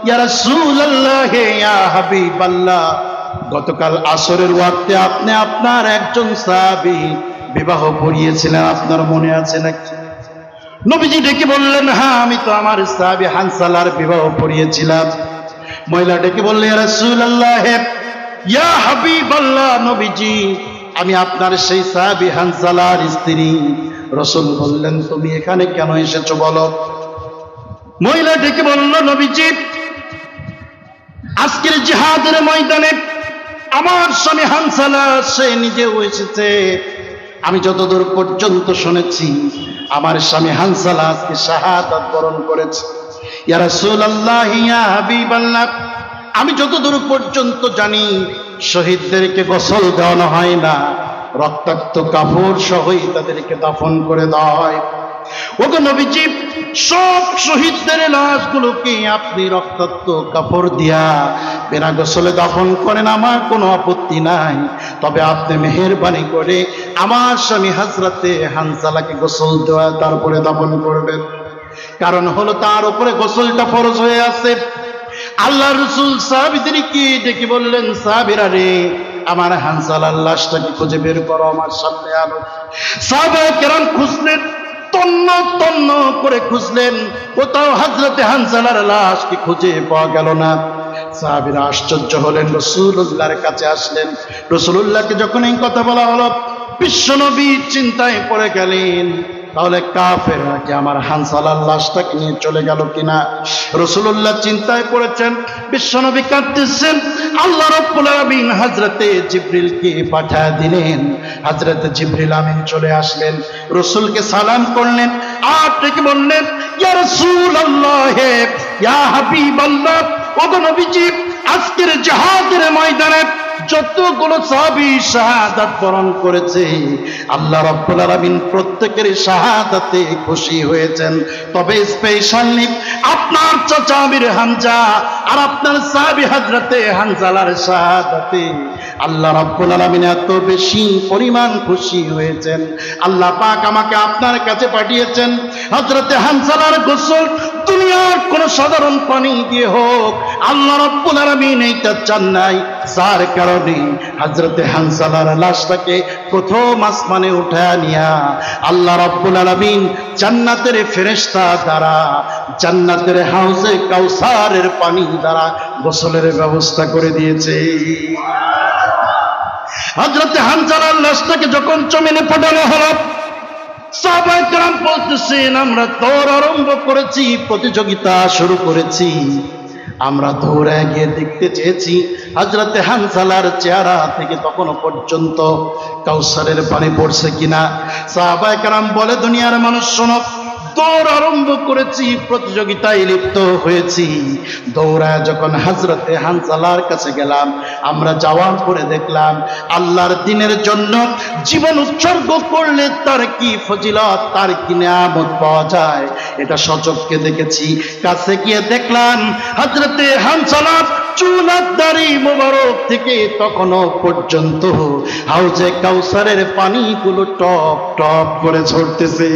ইয়া রাসূলুল্লাহ, ইয়া হাবিবাল্লাহ, গতকাল আসরের ওয়াক্তে আপনি আপনার একজন সাহাবী বিবাহ পড়িয়েছিলেন, আপনার মনে আছে নাকি? নবীজি ডেকে বললেন, হ্যাঁ, আমি তো আমার সাহাবী হানসালার বিবাহ পড়িয়েছিলাম। মহিলা ডেকে বললেন, ইয়া রাসূলুল্লাহ, ইয়া হাবিবাল্লাহ, নবীজি, আমি আপনার সেই সাহাবী হানসালার স্ত্রী। রাসূল বললেন, তুমি এখানে কেন এসেছো বলো? মহিলা ডেকে বলল, নবীজি, আজকের জিহাদের ময়দানে আমার স্বামী হানসালা সে নিজেও এসেছে। আমি যতদূর পর্যন্ত শুনেছি, আমার স্বামী হানসালা আজকে শাহাদাত বরণ করেছে। ইয়া রাসূলুল্লাহ, ইয়া হাবিবাল্লাহ, আমি যতদূর পর্যন্ত জানি, শহীদদেরকে গোসল দেওয়ানো হয় না, রক্তাক্ত কাপড় সহই তাদেরকে দাফন করে দেওয়া হয়। ওগো নবীজি, সব শহীদদের লাশগুলোকে আপনি রক্তাক্ত কাপড় দিয়া বিনা গোসলে দাফন করেন, আমার কোনো আপত্তি নাই। তবে আপনি মেহেরবানি করে আমার স্বামী হযরতে হানসালাকে গোসল দেওয়া, তারপরে দাফন করবেন। কারণ হলো তার উপরে গোসলটা ফরজ হয়ে আছে। আল্লাহ রাসূল সাহাবীদেরকে ডেকে বললেন, সাহাবীরা রে, আমার হানসালার লাশটাকে খুঁজে বের করো, আমার সামনে আনো। সাহাবায়ে কেরাম খুঁজলেন, তন্ন তন্ন করে খুঁজলেন, কোথাও হযরতে হানসালার লাশকে খুঁজে পাওয়া গেল না। সাহাবীরা আশ্চর্য হলেন, রাসূলুল্লাহর কাছে আসলেন। রাসূলুল্লাহকে যখন এই কথা বলা হলো, বিশ্বনবী চিন্তায় পড়ে গেলেন, তাহলে কাফেররা কি আমার হানসালার লাশটাকে নিয়ে চলে গেল কিনা? রাসূলুল্লাহ চিন্তায় পড়েছেন, বিশ্বনবী কাঁদতেছেন। আল্লাহ রাব্বুল আলামিন হযরতে জিবরিলকে পাঠিয়ে দিলেন। হযরতে জিবরিল আমিন চলে আসলেন, রাসূলকে সালাম করলেন, আর ডেকে বললেন, ইয়া রাসূলুল্লাহ, ইয়া হাবিবাল্লাহ, ওগো নবীজি, আজকের জিহাদের ময়দানে যতগুলো সাহাবী শাহাদাত বরণ করেছে, আল্লাহ রাব্বুল আলামিন প্রত্যেকের শাহাদাতে খুশি হয়েছেন। তবে স্পেশালি আপনার চাচা আমির হামজা আর আপনার সাহাবী হযরতে হানজালার শাহাদাতে আল্লাহ রাব্বুল আলামিন এত বেশি পরিমাণ খুশি হয়েছেন, আল্লাহ পাক আমাকে আপনার কাছে পাঠিয়েছেন। হযরতে হানজালার গোসল দুনিয়ার কোন সাধারণ পানি দিয়ে হোক, আল্লাহ রাব্বুল আলামিন এইটা চান নাই, যার কারণে হযরতে হানজালার লাশটাকে প্রথম আসমানে উঠায় নিয়া আল্লাহ রাব্বুল আলামিন জান্নাতের ফেরেশতা দ্বারা জান্নাতের হাউজে কাউসারের পানি দ্বারা গোসলের ব্যবস্থা করে দিয়েছে। হযরতে হানজালার লাশটাকে যখন জমিনে ফোটানো হলো, সাহাবায়ে কেরাম বলতেছেন, আমরা দৌড় আরম্ভ করেছি, প্রতিযোগিতা শুরু করেছি। আমরা দৌড়ে গিয়ে দেখতে চেয়েছি হযরতে হানজালার চেহারা থেকে তখনো পর্যন্ত কাউসারের পানি পড়ছে কিনা। সাহাবায়ে কেরাম বলে, দুনিয়ার মানুষ শোনো, দৌড় আরম্ভ করেছি, প্রতিযোগিতায় লিপ্ত হয়েছি। দৌড়ায় যখন হযরতে হানজালার কাছে গেলাম, আমরা যাওয়ার পরে দেখলাম আল্লাহর দ্বীনের জন্য জীবন উৎসর্গ করলে তার কি ফজিলত, তার কি নিয়ামত পাওয়া যায়, এটা সচক্ষে দেখেছি। কাছে গিয়ে দেখলাম হযরতে হানজালা চুলার দাড়ি মোবারক থেকে তখনো পর্যন্ত হাউজে কাউসারের পানিগুলো টপ টপ করে ঝরতেছে।